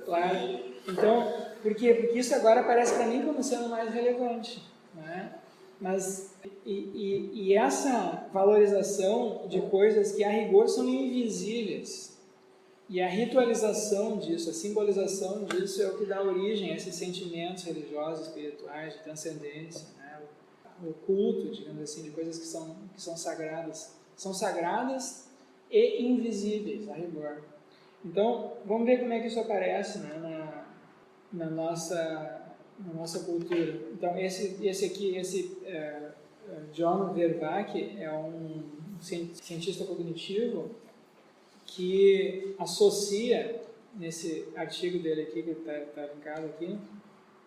claro. Então, por quê? Porque isso agora aparece para mim como sendo mais relevante, né? Mas, e essa valorização de coisas que a rigor são invisíveis, e a ritualização disso, a simbolização disso é o que dá origem a esses sentimentos religiosos, espirituais, de transcendência, né? O culto, digamos assim, de coisas que são sagradas. São sagradas e invisíveis, a rigor. Então, vamos ver como é que isso aparece, né, na nossa cultura. Então, esse John Vervaeke é um cientista cognitivo que associa, nesse artigo dele aqui, que está linkado aqui,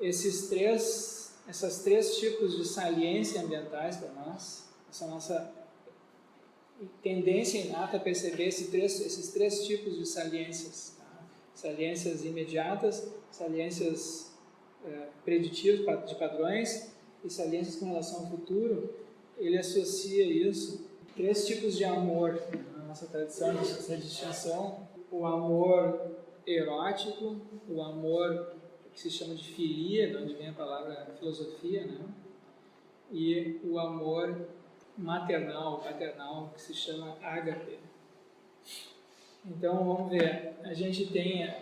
esses três tipos de saliência ambientais para nós, essa nossa tendência inata a perceber esses três tipos de saliências, tá? Saliências imediatas, saliências preditivas de padrões e saliências com relação ao futuro. Ele associa isso, 3 tipos de amor, na nossa tradição, essa distinção: o amor erótico, o amor que se chama de filia, de onde vem a palavra filosofia, né? E o amor maternal, paternal, que se chama ágape. Então, vamos ver, a gente tem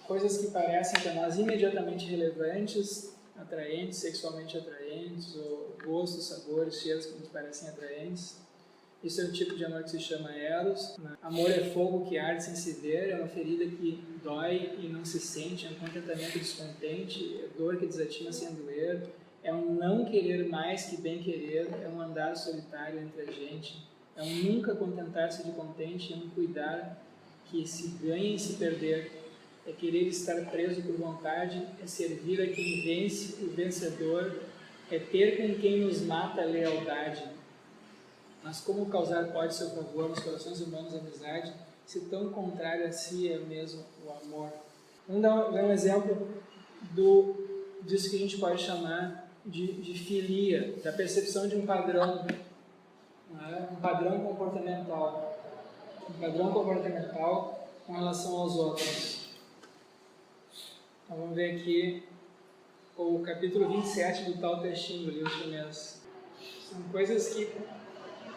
coisas que parecem para nós imediatamente relevantes, atraentes, sexualmente atraentes, ou gostos, sabores, cheiros que nos parecem atraentes. Isso é o tipo de amor que se chama eros. Amor é fogo que arde sem se ver, é uma ferida que dói e não se sente, é um contentamento descontente, é dor que desatina sem doer, é um não querer mais que bem querer, é um andar solitário entre a gente, é um nunca contentar-se de contente, é um cuidar que se ganha em se perder, é querer estar preso por vontade, é servir a quem vence, o vencedor, é ter com quem nos mata a lealdade. Mas como causar pode seu favor nos corações humanos a amizade, se tão contrário a si é mesmo o amor? Vamos dar um exemplo disso que a gente pode chamar de filia, da percepção de um padrão, né? Um padrão comportamental com relação aos outros. Então vamos ver aqui o capítulo 27 do Tao Te Ching, do livro chinês. São coisas que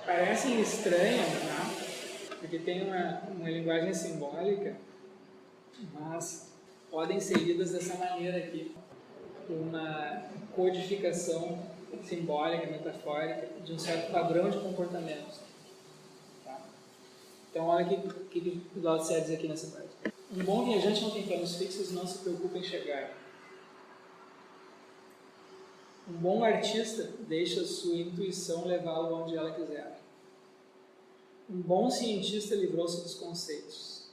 parecem estranhas, né? Porque tem uma linguagem simbólica, mas podem ser lidas dessa maneira aqui, uma codificação simbólica, metafórica, de um certo padrão de comportamento. Tá? Então, olha o que o Lao Tse diz aqui nessa parte. Um bom viajante não tem planos fixos e não se preocupa em chegar. Um bom artista deixa sua intuição levá-lo onde ela quiser. Um bom cientista livrou-se dos conceitos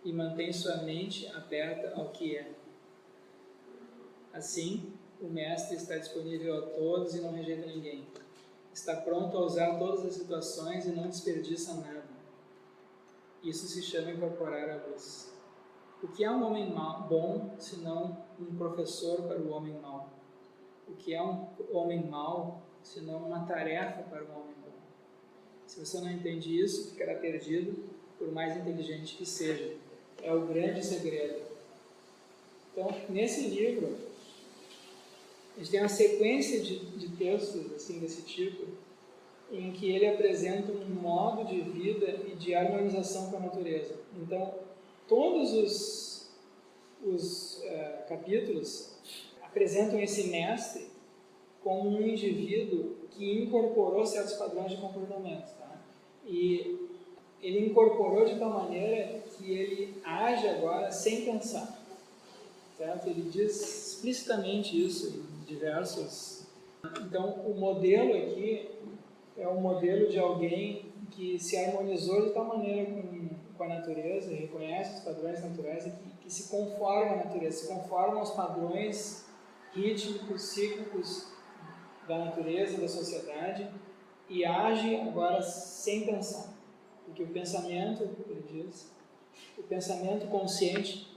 e mantém sua mente aberta ao que é. Assim, o mestre está disponível a todos e não rejeita ninguém. Está pronto a usar todas as situações e não desperdiça nada. Isso se chama incorporar a luz. O que é um homem bom, senão um professor para o homem mau? O que é um homem mau, senão uma tarefa para um homem bom? Se você não entende isso, ficará perdido, por mais inteligente que seja. É o grande segredo. Então, nesse livro, a gente tem uma sequência de textos assim, desse tipo, em que ele apresenta um modo de vida e de harmonização com a natureza. Então, todos os capítulos apresentam esse mestre como um indivíduo que incorporou certos padrões de comportamento. Tá? E ele incorporou de tal maneira que ele age agora sem pensar. Certo? Ele diz explicitamente isso em diversos... Então, o modelo aqui é um modelo de alguém que se harmonizou de tal maneira com a natureza, reconhece os padrões naturais e que se conforma à natureza, se conforma aos padrões rítmicos, cíclicos da natureza, da sociedade, e age agora sem pensar. Porque o pensamento, ele diz, o pensamento consciente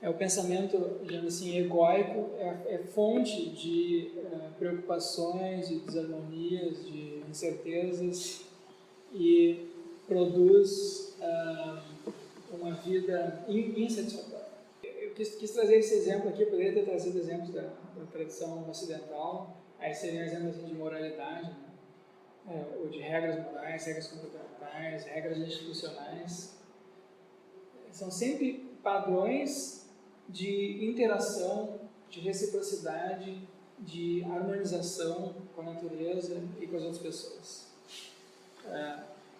é o pensamento, digamos assim, egóico, é fonte de preocupações, de desarmonias, de incertezas e produz uma vida insatisfatória. Eu quis trazer esse exemplo aqui, eu poderia ter trazido exemplos da tradição ocidental, aí seriam exemplos assim, de moralidade, né? Ou de regras morais, regras comportamentais, regras institucionais. São sempre padrões de interação, de reciprocidade, de harmonização com a natureza e com as outras pessoas.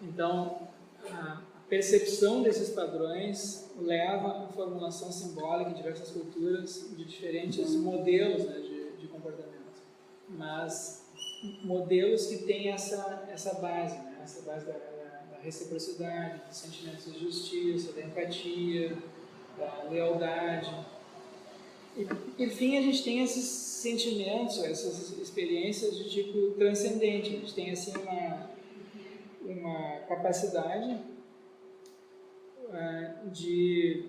Então, a percepção desses padrões leva à formulação simbólica em diversas culturas de diferentes modelos, né, de comportamento, mas modelos que têm essa base, né, essa base da reciprocidade, dos sentimentos de justiça, da empatia, da lealdade. E, por fim, a gente tem esses sentimentos, essas experiências de tipo transcendente. A gente tem assim uma capacidade de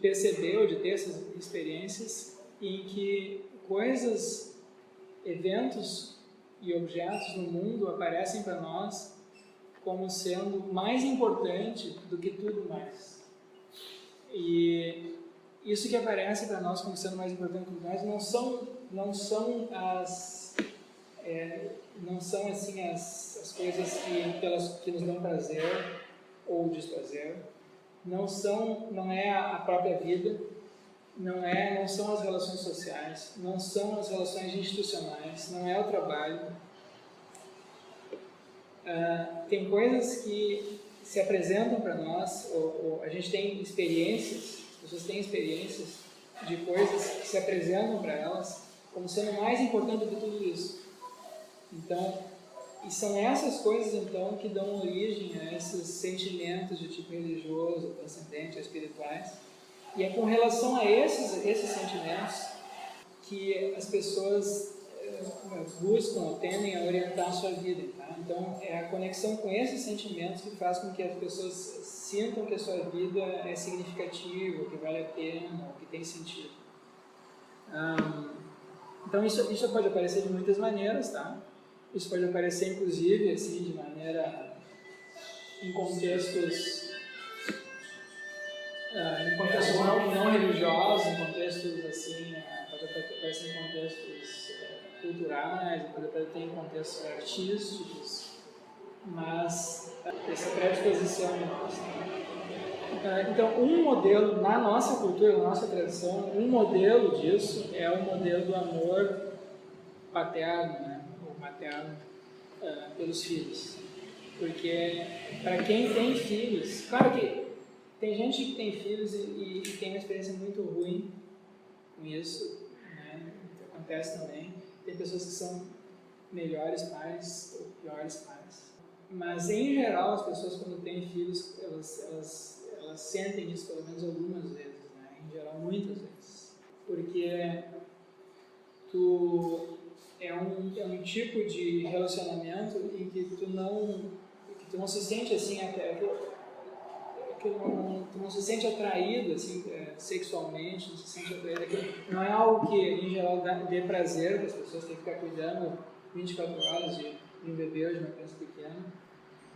perceber ou de ter essas experiências em que coisas, eventos e objetos no mundo aparecem para nós como sendo mais importante do que tudo mais. E isso que aparece para nós como sendo mais importante do que tudo mais não são assim as coisas que nos dão prazer ou desprazer, não é a própria vida, não são as relações sociais, não são as relações institucionais, não é o trabalho. Tem coisas que se apresentam para nós, ou a gente tem experiências, as pessoas têm experiências de coisas que se apresentam para elas como sendo mais importante do que tudo isso. Então, e são essas coisas, então, que dão origem a esses sentimentos de tipo religioso, transcendente, espirituais. E é com relação a esses sentimentos que as pessoas buscam, tendem a orientar a sua vida. Tá? Então, é a conexão com esses sentimentos que faz com que as pessoas sintam que a sua vida é significativa, que vale a pena, que tem sentido. Então, isso pode aparecer de muitas maneiras, tá? Isso pode aparecer, inclusive, assim, de maneira em contextos não religiosos, em contextos assim, pode aparecer em contextos culturais, pode aparecer em contextos artísticos, mas essa predisposição. Então, um modelo na nossa cultura, na nossa tradição, um modelo disso é o modelo do amor paterno, né? Ou materno pelos filhos. Porque para quem tem filhos, claro que tem gente que tem filhos e tem uma experiência muito ruim com isso, né? Acontece também. Tem pessoas que são melhores pais ou piores pais. Mas, em geral, as pessoas, quando têm filhos, elas sentem isso pelo menos algumas vezes, né? Em geral, muitas vezes. Porque é um tipo de relacionamento em que tu não se sente assim, tu não se sente atraído assim, sexualmente, não se sente atraído. Não é algo que, em geral, dê prazer para as pessoas, tem que ficar cuidando 24 horas de um bebê ou de uma criança pequena.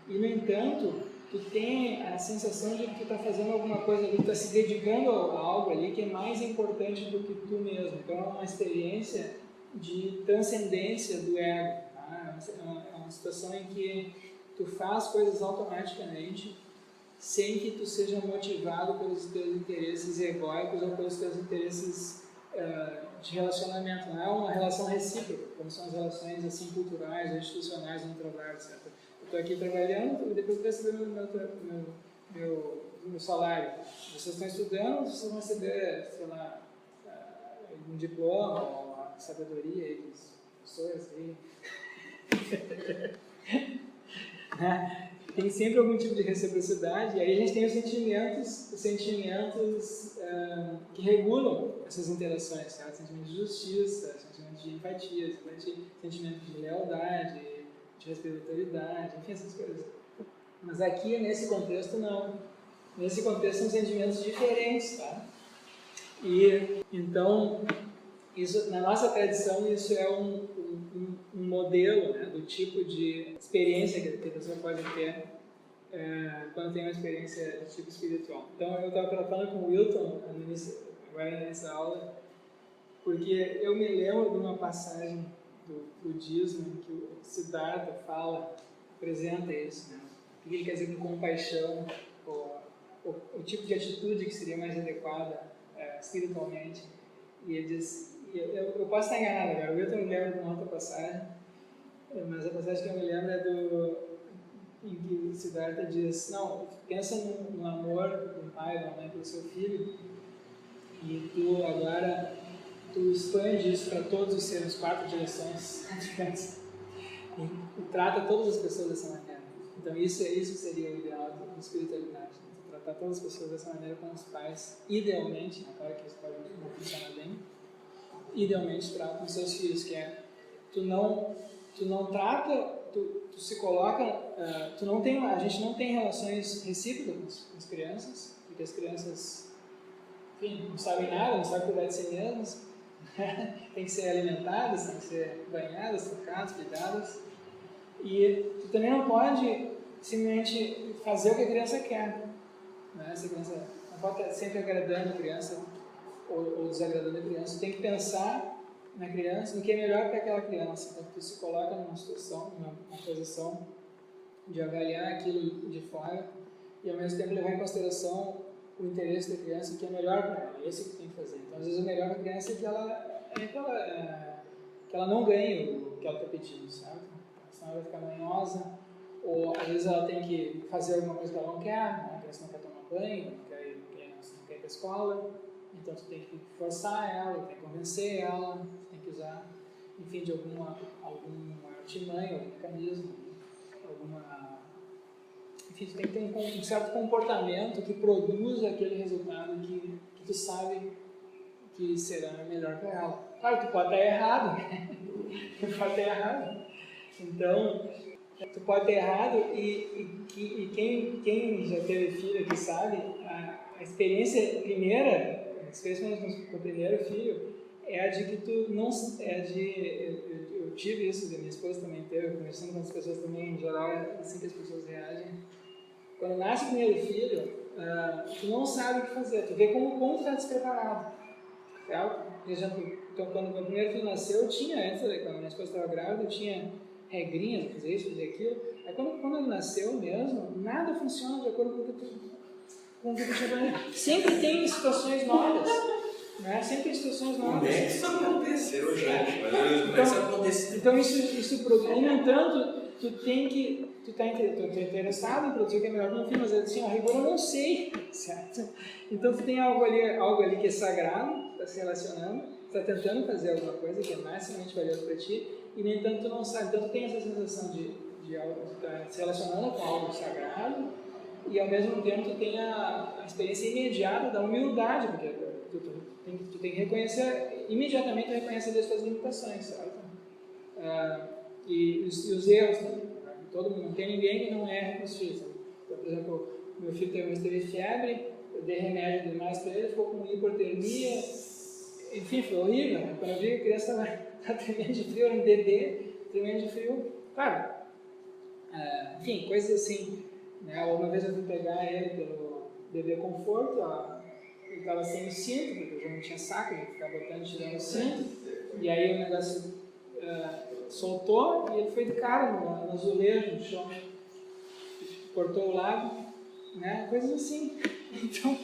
E, no entanto, tu tem a sensação de que tu está fazendo alguma coisa ali, tu está se dedicando a algo ali que é mais importante do que tu mesmo. Então, é uma experiência de transcendência do ego. Tá? É uma situação em que tu faz coisas automaticamente sem que tu seja motivado pelos teus interesses egóicos ou pelos teus interesses de relacionamento. Não é uma relação recíproca, como são as relações assim, culturais, ou institucionais no trabalho, etc. Eu estou aqui trabalhando e depois estou recebendo meu salário. Vocês estão estudando, vocês vão receber, sei lá, um diploma ou a sabedoria aí dos professores aí. Tem sempre algum tipo de reciprocidade, e aí a gente tem os sentimentos que regulam essas interações, certo? Sentimentos de justiça, sentimentos de empatia, sentimentos de lealdade, de respeito à autoridade, enfim, essas coisas. Mas aqui, nesse contexto, não. Nesse contexto, são sentimentos diferentes, tá? E, então, isso, na nossa tradição, isso é um modelo, né, do tipo de experiência que a pessoa pode ter quando tem uma experiência de tipo espiritual. Então, eu estava falando com o Wilton agora nessa aula, porque eu me lembro de uma passagem do budismo em que o Siddhartha apresenta isso, né? O que ele quer dizer com compaixão, o tipo de atitude que seria mais adequada espiritualmente. E ele diz, eu posso estar enganado agora, o Wilton me lembra de uma outra passagem, mas a passagem que eu me lembro é em que o Siddhartha diz, não, pensa no amor do pai ou da mãe pelo seu filho, e tu agora expande isso para todos os seres, 4 direções diferentes, e trata todas as pessoas dessa maneira. Então isso seria o ideal da espiritualidade, tratar todas as pessoas dessa maneira como os pais, idealmente, claro que isso pode não funcionar bem, idealmente tratam os seus filhos, que é, tu não trata, tu se coloca, a gente não tem relações recíprocas com as crianças, porque as crianças, enfim, não sabem nada, não sabem cuidar de si mesmas, tem que ser alimentadas, tem que ser banhadas, trocadas, cuidadas, e tu também não pode simplesmente fazer o que a criança quer, né? Essa criança não pode estar sempre agradando a criança ou desagradando a criança, tu tem que pensar na criança, no que é melhor para aquela criança. Então, tu se coloca numa situação, numa posição de avaliar aquilo de fora e, ao mesmo tempo, levar em consideração o interesse da criança, o que é melhor para ela. É isso que tem que fazer. Então, às vezes, o melhor para a criança é que ela não ganhe o que ela está pedindo, sabe? Senão ela vai ficar manhosa, ou, às vezes, ela tem que fazer alguma coisa que ela não quer, né? A criança não quer tomar banho, não quer ir para a escola. Então, tu tem que forçar ela, tem que convencer ela, tem que usar, enfim, de alguma artimanha, algum mecanismo, enfim, tu tem que ter um certo comportamento que produza aquele resultado que tu sabe que será melhor para ela. Claro, tu pode estar errado, né? Tu pode estar errado. Então, tu pode estar errado e quem já teve filho aqui sabe, a experiência primeira, especialmente com o primeiro filho, é a de que tu não... Eu tive isso, a minha esposa também teve, conversando com as pessoas também, em geral, é assim que as pessoas reagem. Quando nasce o primeiro filho, tu não sabe o que fazer, tu vê como tu está despreparado. Por exemplo, então, quando meu primeiro filho nasceu, eu tinha, antes, quando minha esposa estava grávida, eu tinha regrinhas, fazer isso, fazer aquilo. Aí quando ele nasceu mesmo, nada funciona de acordo com o que tu tinha planejado. Sempre tem situações novas. Né? Sempre tem situações novas. Como é que isso aconteceu, gente? Como é que isso aconteceu? Então isso produz. No entanto, tu tá interessado em produzir o que é melhor para o filho, mas assim, a rigor eu não sei, certo? Então tu tem algo ali que é sagrado, está se relacionando, está tentando fazer alguma coisa que é maximamente valioso para ti, e no entanto tu não sabe. Então tu tem essa sensação de algo que está se relacionando com algo sagrado, e ao mesmo tempo tu tem a experiência imediata da humildade, porque tu tem que reconhecer, imediatamente reconhecer as suas limitações, certo? E os erros também. Todo mundo, não tem ninguém que não erre com os filhos. Então, por exemplo, meu filho teve febre, eu dei remédio demais para ele, ficou com hipotermia, enfim, foi horrível. Né? Quando eu vi que a criança estava tremendo de frio, era um bebê tremendo de frio. Claro, enfim, coisas assim. Né? Uma vez eu fui pegar ele pelo bebê conforto, ele estava sem o cinto, porque eu já não tinha saco, ele ficava botando e tirando o cinto, e aí o negócio soltou e ele foi de cara no azulejo, no chão, cortou o lado, né? Coisas assim. Então,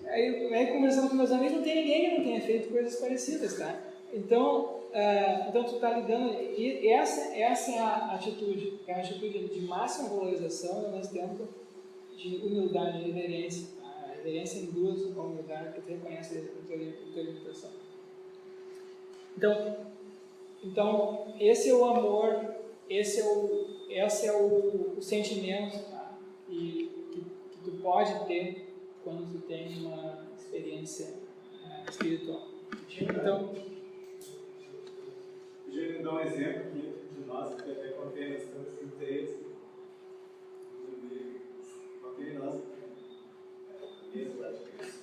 aí conversando com meus amigos, não tem ninguém que não tenha feito coisas parecidas, tá? Então tu está lidando, e essa é a atitude, é a atitude de máxima valorização e ao mesmo tempo de humildade, de reverência. A reverência induz a humildade, porque tu reconhece a tua limitação. Então, esse é o amor, esse é o sentimento, tá? E que tu pode ter quando tu tem uma experiência espiritual. Então, eu dar um exemplo aqui de nós, que até contém, nós estamos em 13. Contém nós. Mesa lá de Cristo.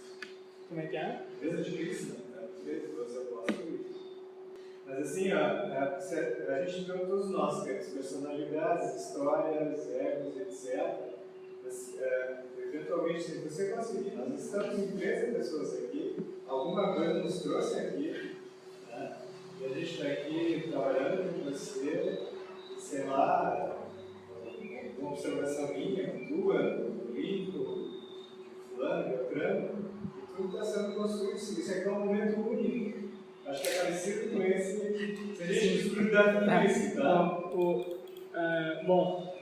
Como é que é? Mesa de Cristo, né? 13, você apóstolo. Mas assim, ó, a gente viu todos nós, personalidades, histórias, egos, etc. Mas, eventualmente, se você conseguir, nós estamos em 13 pessoas aqui, alguma coisa nos trouxe aqui, né? E a gente está aqui trabalhando com você, sei lá, uma observação minha, tua, do Rico, de fulano, de Beltrano, e tudo está sendo construído. Isso aqui é um momento único. Acho que é parecido com esse, se a gente estudar tudo isso, tá? Bom,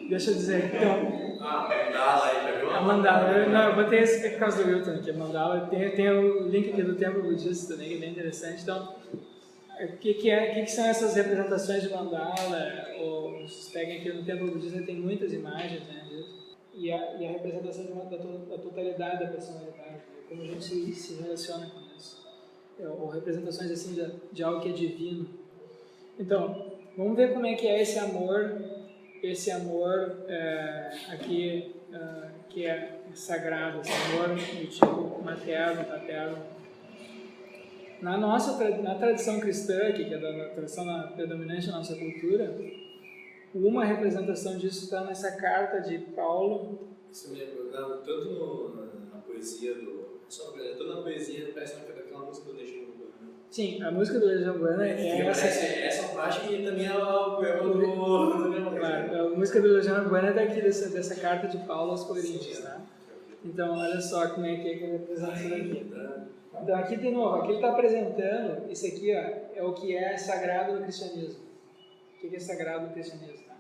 deixa eu dizer, então... mandala aí, pegou? A mandala, não, eu botei esse por causa do Wilton aqui, a mandala, tem o link aqui do templo budista também, que é bem interessante. Então, o que são essas representações de mandala? Vocês peguem aqui no templo budista, tem muitas imagens, né, e a representação da totalidade da personalidade, né, como a gente se relaciona com isso. Ou representações assim de algo que é divino. Então, vamos ver como é que é esse amor aqui que é sagrado, esse amor do tipo materno, paterno. Na tradição cristã, que é da tradição predominante da nossa cultura, uma representação disso está nessa carta de Paulo. Isso me lembra, tanto na poesia tanto na poesia parece aquela música do Legião Urbana. Sim, a música do Legião Urbana é essa. Essa parte que também é o poema do Claro, a música do Legião Urbana é daqui, dessa carta de Paulo aos Coríntios, tá? Então, olha só como é que ele apresenta isso daqui. Então, aqui de novo, aqui ele está apresentando, isso aqui ó, é o que é sagrado no cristianismo. O que é sagrado no cristianismo, tá?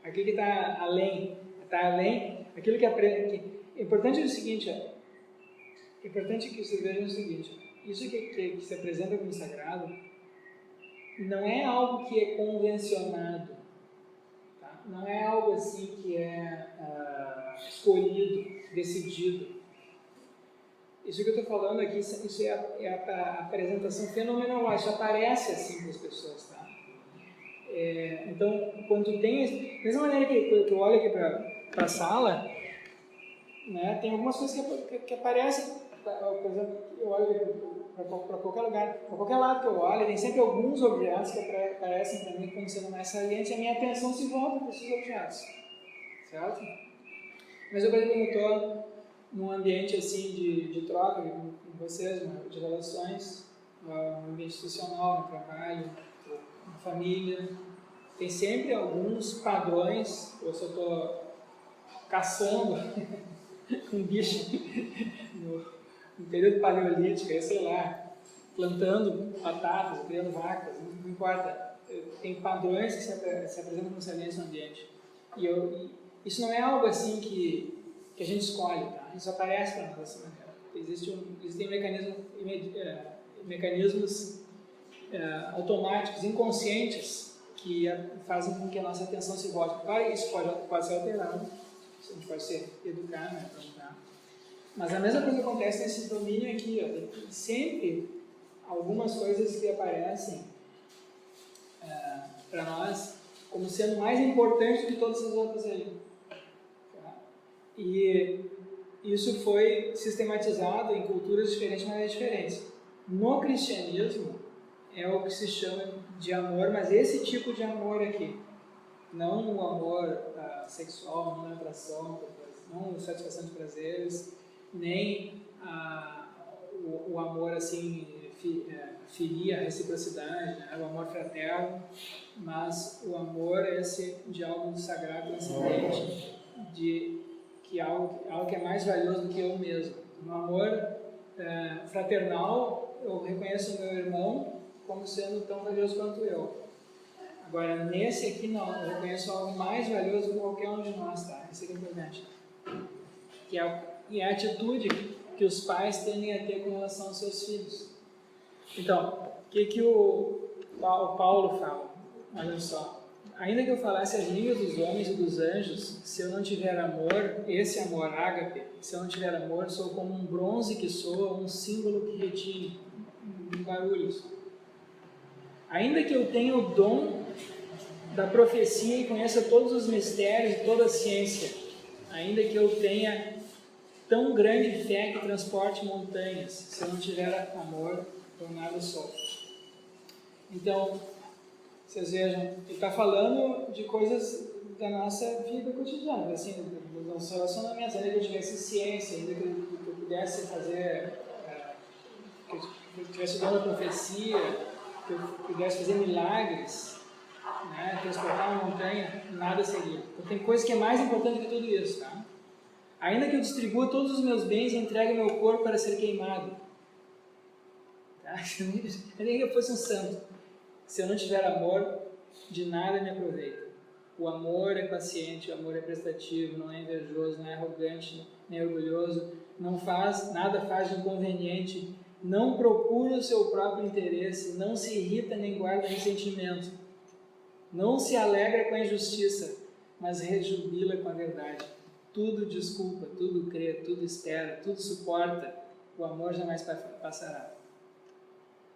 Aqui que está além, aquilo que é importante é o seguinte, ó. É importante que vocês vejam o seguinte, isso que se apresenta como sagrado não é algo que é convencionado, tá? Não é algo assim que é escolhido, decidido. Isso que eu estou falando aqui, isso é a apresentação fenomenológica, aparece assim para as pessoas, tá? Então, quando tem, da mesma maneira que eu olho aqui para a sala, né, tem algumas coisas que aparecem. Por exemplo, eu olho para qualquer lugar, para qualquer lado que eu olho, tem sempre alguns objetos que aparecem para mim como sendo mais salientes e a minha atenção se volta para esses objetos, certo? Mas eu, por exemplo, estou num ambiente assim de troca com vocês, de relações, no ambiente institucional, no trabalho, na família, tem sempre alguns padrões, ou se eu estou caçando um bicho no período paleolítico, eu sei lá, plantando batatas, criando vacas, não importa. Tem padrões que se apresentam como salientes no ambiente. Isso não é algo assim que a gente escolhe, tá? Isso aparece para nós dessa maneira. Existem mecanismos automáticos, inconscientes, que fazem com que a nossa atenção se volte. Claro, isso pode ser alterado, a gente pode ser educado, né? Mas a mesma coisa acontece nesse domínio aqui, ó. Tem sempre algumas coisas que aparecem para nós como sendo mais importantes do que todas as outras aí. Tá? E isso foi sistematizado em culturas diferentes, maneiras diferentes. No cristianismo é o que se chama de amor, mas esse tipo de amor aqui, não o amor sexual, não a atração, não a satisfação de prazeres, nem o amor assim, filia, reciprocidade, né? O amor fraterno, mas o amor esse de algo sagrado, transcendente, que algo que é mais valioso do que eu mesmo. No amor fraternal, eu reconheço o meu irmão como sendo tão valioso quanto eu. Agora, nesse aqui não, eu reconheço algo mais valioso que qualquer um de nós, tá? Isso aqui é importante. Que é a atitude que os pais tendem a ter com relação aos seus filhos. Então, o que o Paulo fala? Olha só. Ainda que eu falasse as línguas dos homens e dos anjos, se eu não tiver amor, esse amor, ágape, se eu não tiver amor, sou como um bronze que soa, um símbolo que retine, um barulho. Ainda que eu tenha o dom da profecia e conheça todos os mistérios e toda a ciência, ainda que eu tenha tão grande fé que transporte montanhas, se eu não tiver amor, eu nada sou. Então, vocês vejam, ele está falando de coisas da nossa vida cotidiana, assim, dos nossos relacionamentos, ainda que eu tivesse ciência, ainda que eu pudesse fazer, que eu tivesse dando a profecia, que eu pudesse fazer milagres, né, transportar uma montanha, nada seria. Então tem coisa que é mais importante que tudo isso, tá? Ainda que eu distribua todos os meus bens e entregue meu corpo para ser queimado, tá? Nem que eu fosse um santo, se eu não tiver amor, de nada me aproveita. O amor é paciente, o amor é prestativo, não é invejoso, não é arrogante, nem orgulhoso, nada faz de inconveniente, não procura o seu próprio interesse, não se irrita nem guarda ressentimento, não se alegra com a injustiça, mas rejubila com a verdade. Tudo desculpa, tudo crê, tudo espera, tudo suporta, o amor jamais passará.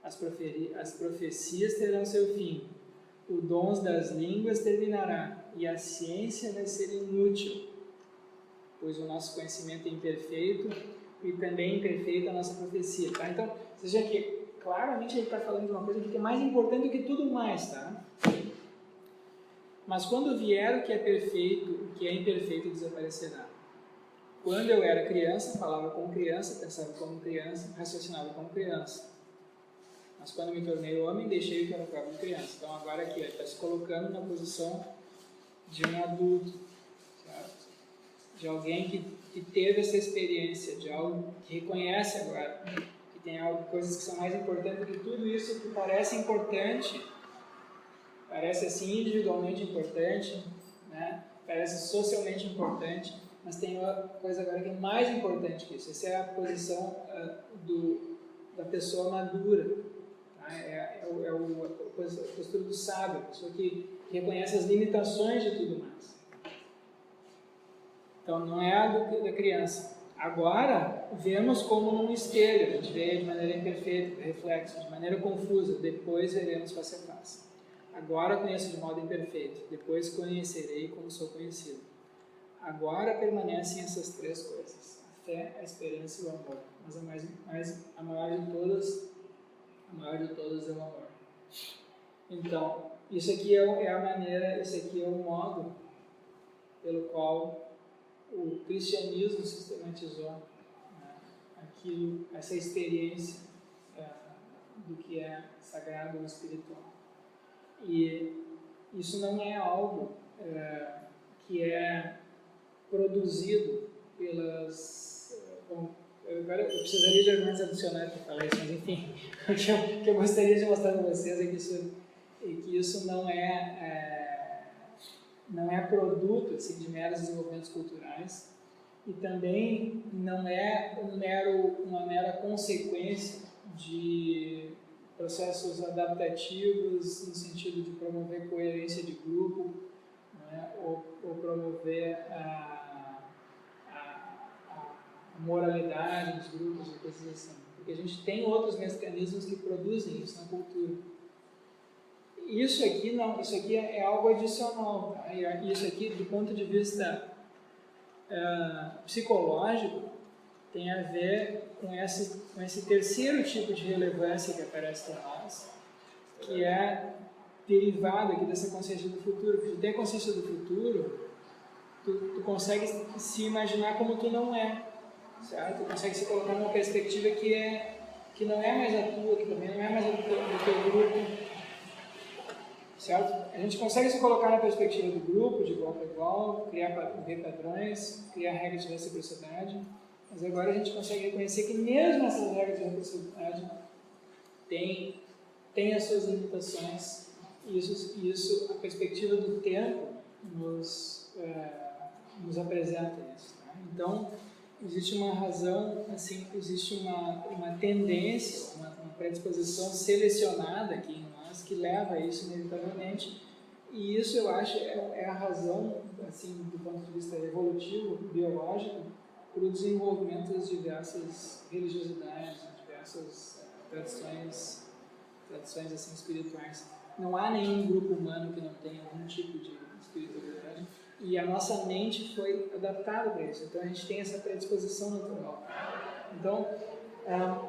As profecias terão seu fim, o dom das línguas terminará, e a ciência vai ser inútil, pois o nosso conhecimento é imperfeito e também é imperfeita a nossa profecia. Tá? Então, veja que claramente ele está falando de uma coisa que é mais importante do que tudo mais. Tá? Mas quando vier o que é perfeito, o que é imperfeito desaparecerá. Quando eu era criança, falava como criança, pensava como criança, raciocinava como criança. Mas quando me tornei homem, deixei o que era próprio de criança. Então agora aqui, ele está se colocando na posição de um adulto, certo? De alguém que teve essa experiência, de algo que reconhece agora, que tem coisas que são mais importantes do que tudo isso que parece importante, parece assim individualmente importante, né? Parece socialmente importante, mas tem uma coisa agora que é mais importante que isso. Essa é a posição da pessoa madura. É a postura do sábio, a pessoa que reconhece as limitações de tudo mais. Então, não é a da criança. Agora, vemos como num espelho, a gente vê de maneira imperfeita, reflexo, de maneira confusa, depois veremos face a face. Agora conheço de modo imperfeito, depois conhecerei como sou conhecido. Agora permanecem essas três coisas, a fé, a esperança e o amor, mas a maior de todas é o amor. Então, isso aqui é a maneira, esse aqui é o modo pelo qual o cristianismo sistematizou, né, essa experiência do que é sagrado ou espiritual. E isso não é algo que é produzido pelas... Agora eu precisaria de argumentos adicionais para falar isso, mas enfim, o que eu gostaria de mostrar para vocês é que isso não é produto assim, de meros desenvolvimentos culturais e também não é uma mera consequência de processos adaptativos no sentido de promover coerência de grupo, né, ou promover a moralidade dos grupos e coisas assim. Porque a gente tem outros mecanismos que produzem isso na cultura. Isso aqui é algo adicional, tá? E isso aqui, do ponto de vista psicológico, tem a ver com esse terceiro tipo de relevância que aparece para nós, que é derivado aqui dessa consciência do futuro. Porque tu tem a consciência do futuro, tu consegue se imaginar como tu não é, certo? Tu consegue se colocar numa perspectiva que não é mais a tua, que também não é mais a do teu grupo, certo? A gente consegue se colocar na perspectiva do grupo, de igual para igual, ver padrões, criar regras de reciprocidade, mas agora a gente consegue reconhecer que mesmo essas regras de reciprocidade têm as suas limitações, e isso, a perspectiva do tempo nos apresenta isso. Tá? Então, existe uma razão, assim, existe uma tendência, uma predisposição selecionada aqui em nós que leva a isso inevitavelmente, e isso eu acho é a razão, assim, do ponto de vista evolutivo, biológico, para o desenvolvimento das diversas religiosidades, diversas tradições assim, espirituais. Não há nenhum grupo humano que não tenha algum tipo de espiritualidade. E a nossa mente foi adaptada para isso. Então a gente tem essa predisposição natural. Então,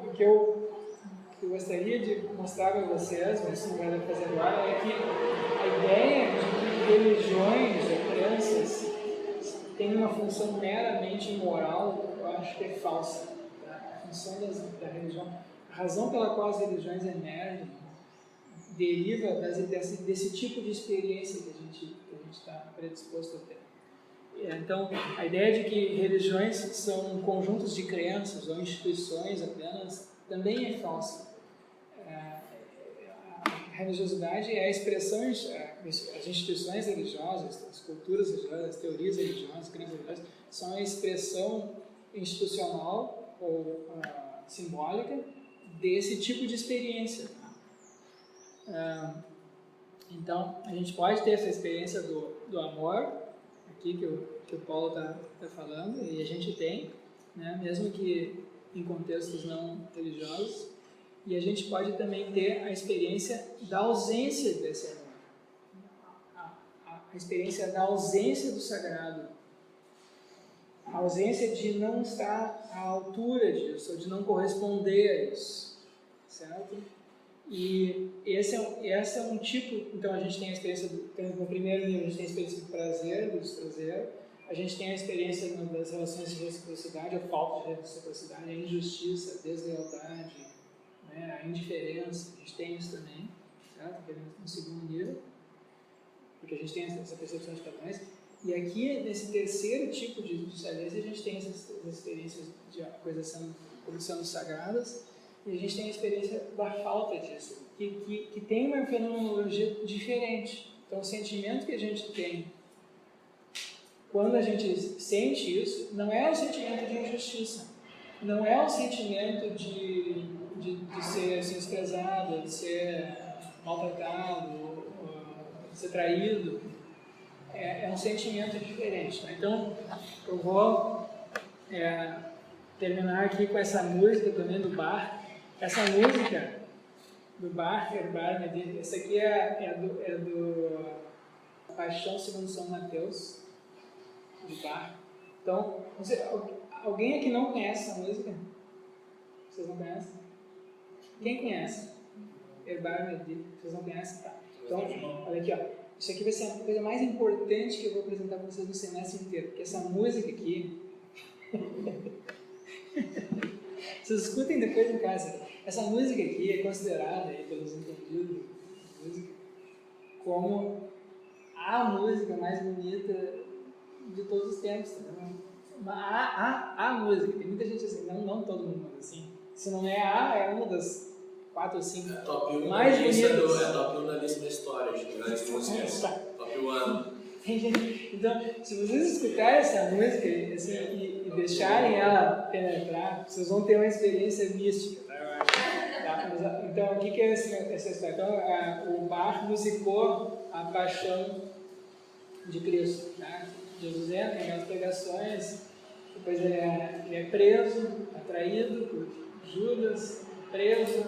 o que eu gostaria de mostrar para vocês, mas não vai fazer agora, é que a ideia de que religiões ou crenças têm uma função meramente moral, eu acho que é falsa. Tá? A função da religião, a razão pela qual as religiões emergem, deriva desse tipo de experiência que a gente está predisposto a ter. Então, a ideia de que religiões são conjuntos de crenças ou instituições apenas também é falsa. A religiosidade é a expressão, as instituições religiosas, as culturas religiosas, as teorias religiosas, as crenças religiosas, são a expressão institucional ou simbólica desse tipo de experiência. Então, a gente pode ter essa experiência do amor, aqui que o Paulo está falando, e a gente tem, né, mesmo que em contextos não religiosos, e a gente pode também ter a experiência da ausência desse amor, a experiência da ausência do sagrado, a ausência de não estar à altura disso, ou de não corresponder a isso, certo? E esse é um tipo, então a gente tem a experiência, no primeiro nível a gente tem a experiência do prazer, do desprazer, a gente tem a experiência das relações de reciprocidade, a falta de reciprocidade, a injustiça, a deslealdade, né, a indiferença, a gente tem isso também, certo? No segundo nível, porque a gente tem essa percepção de padrões. E aqui, nesse terceiro tipo de experiência, a gente tem essas experiências de coisas como sendo sagradas, e a gente tem a experiência da falta disso, que tem uma fenomenologia diferente. Então, o sentimento que a gente tem quando a gente sente isso, não é um sentimento de injustiça, não é um sentimento de ser desprezado, de ser maltratado, de ser traído. É um sentimento diferente. Tá? Então, eu vou terminar aqui com essa música também do Bach. Essa música do Bach, essa aqui é do Paixão segundo São Mateus, do Bach. Então, alguém aqui não conhece essa música? Vocês não conhecem? Quem conhece? Vocês não conhecem? Tá. Então, olha aqui, ó. Isso aqui vai ser a coisa mais importante que eu vou apresentar para vocês no semestre inteiro, porque essa música aqui... Vocês escutem depois em casa. Essa música aqui é considerada, aí, pelos entendidos de música, como a música mais bonita de todos os tempos. Tá? A música. Tem muita gente assim, não todo mundo assim. Se não é uma das 4 ou 5 mais bonitas. É top 1 na lista da história de grandes músicas. Top 1. Então, se vocês escutarem essa música assim, e deixarem ela penetrar, vocês vão ter uma experiência mística, tá? Eu acho. Tá? Então, o que é essa história? Então, o Bach musicou a Paixão de Cristo. Tá? Jesus entra em aquelas pregações, depois ele é preso, atraído por Judas, preso,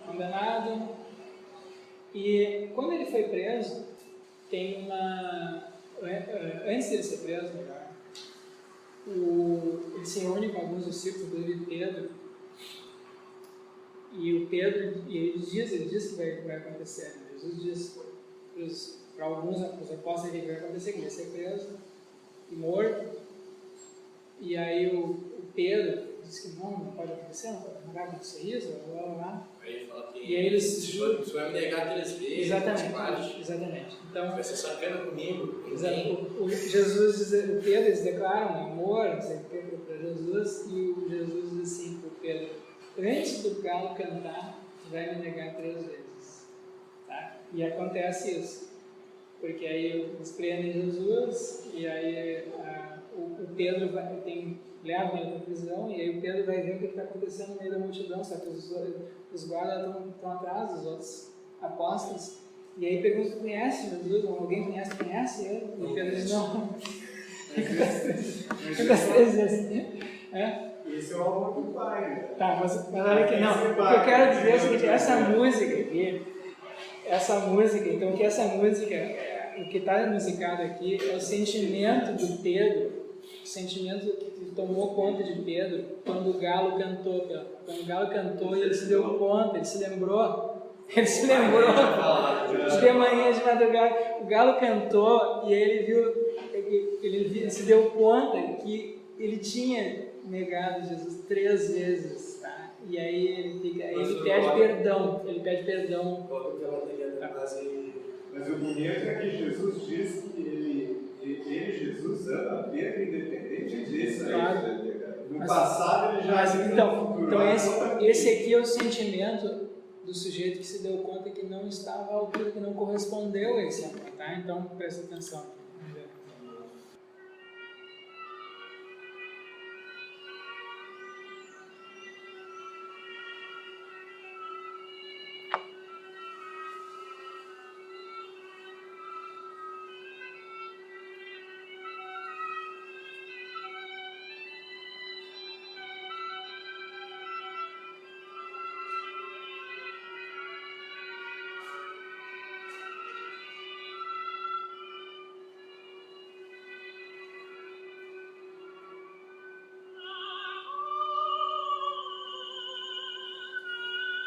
condenado. E quando ele foi preso, tem uma... Antes dele ser preso, ele se reúne com alguns discípulos, inclusive Pedro, e o Pedro, ele diz que vai acontecer. Jesus diz para alguns os apóstolos que vai acontecer, que ele vai ser preso e morto. E aí o Pedro diz que não pode acontecer, não vai acontecer isso, blá blá blá. Aí fala que e aí eles você vai me negar 3 vezes. Exatamente. Então, vai ser sacana comigo. O Jesus diz, o Pedro, eles declaram um amor para Jesus, e o Jesus diz assim para o Pedro: antes do galo cantar, vai me negar 3 vezes. Tá? E acontece isso, porque aí eles prendem Jesus, e aí o Pedro leva ele para a prisão, e aí o Pedro vai ver o que está acontecendo no meio da multidão, só que os guardas estão atrás dos outros apóstolos, e aí pergunta: conhece Jesus? Alguém conhece ele? E Pedro diz: não. Quantas vezes? Esse é o amor do Pai. Tá, mas olha aqui, não. O que eu quero dizer é o seguinte: essa música aqui, essa música, então que essa música, o que está musicado aqui é o sentimento de Pedro, o sentimento que tomou conta de Pedro quando o galo cantou. Quando o galo cantou, ele se deu conta, ele se lembrou de manhã, de madrugada, o galo cantou e ele se deu conta que ele tinha negado Jesus 3 vezes, tá? E aí ele pede perdão, Mas o bonito é que Jesus diz que Jesus, ama Pedro independente disso. Claro. No passado ele já... Então esse aqui é o sentimento do sujeito que se deu conta que não estava à altura, que não correspondeu a esse amor, tá? Então presta atenção. Vamos ver.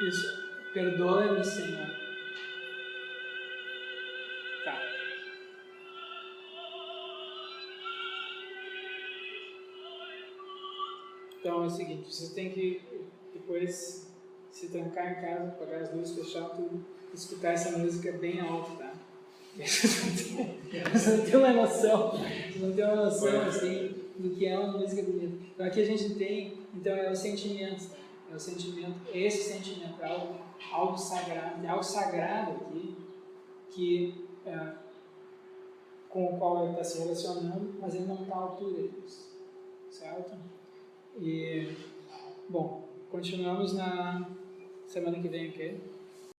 Isso. Perdoa-me, Senhor. Tá. Então é o seguinte, você tem que depois se trancar em casa, apagar as luzes, fechar tudo, escutar essa música bem alto, tá? Você não tem uma noção, assim, do que é uma música bonita. Então aqui a gente tem, então é o sentimento, tá? É o sentimento, esse sentimento, algo sagrado, algo sagrado aqui, com o qual ele está se relacionando, mas ele não está à altura disso, certo? E, bom, continuamos na semana que vem, ok?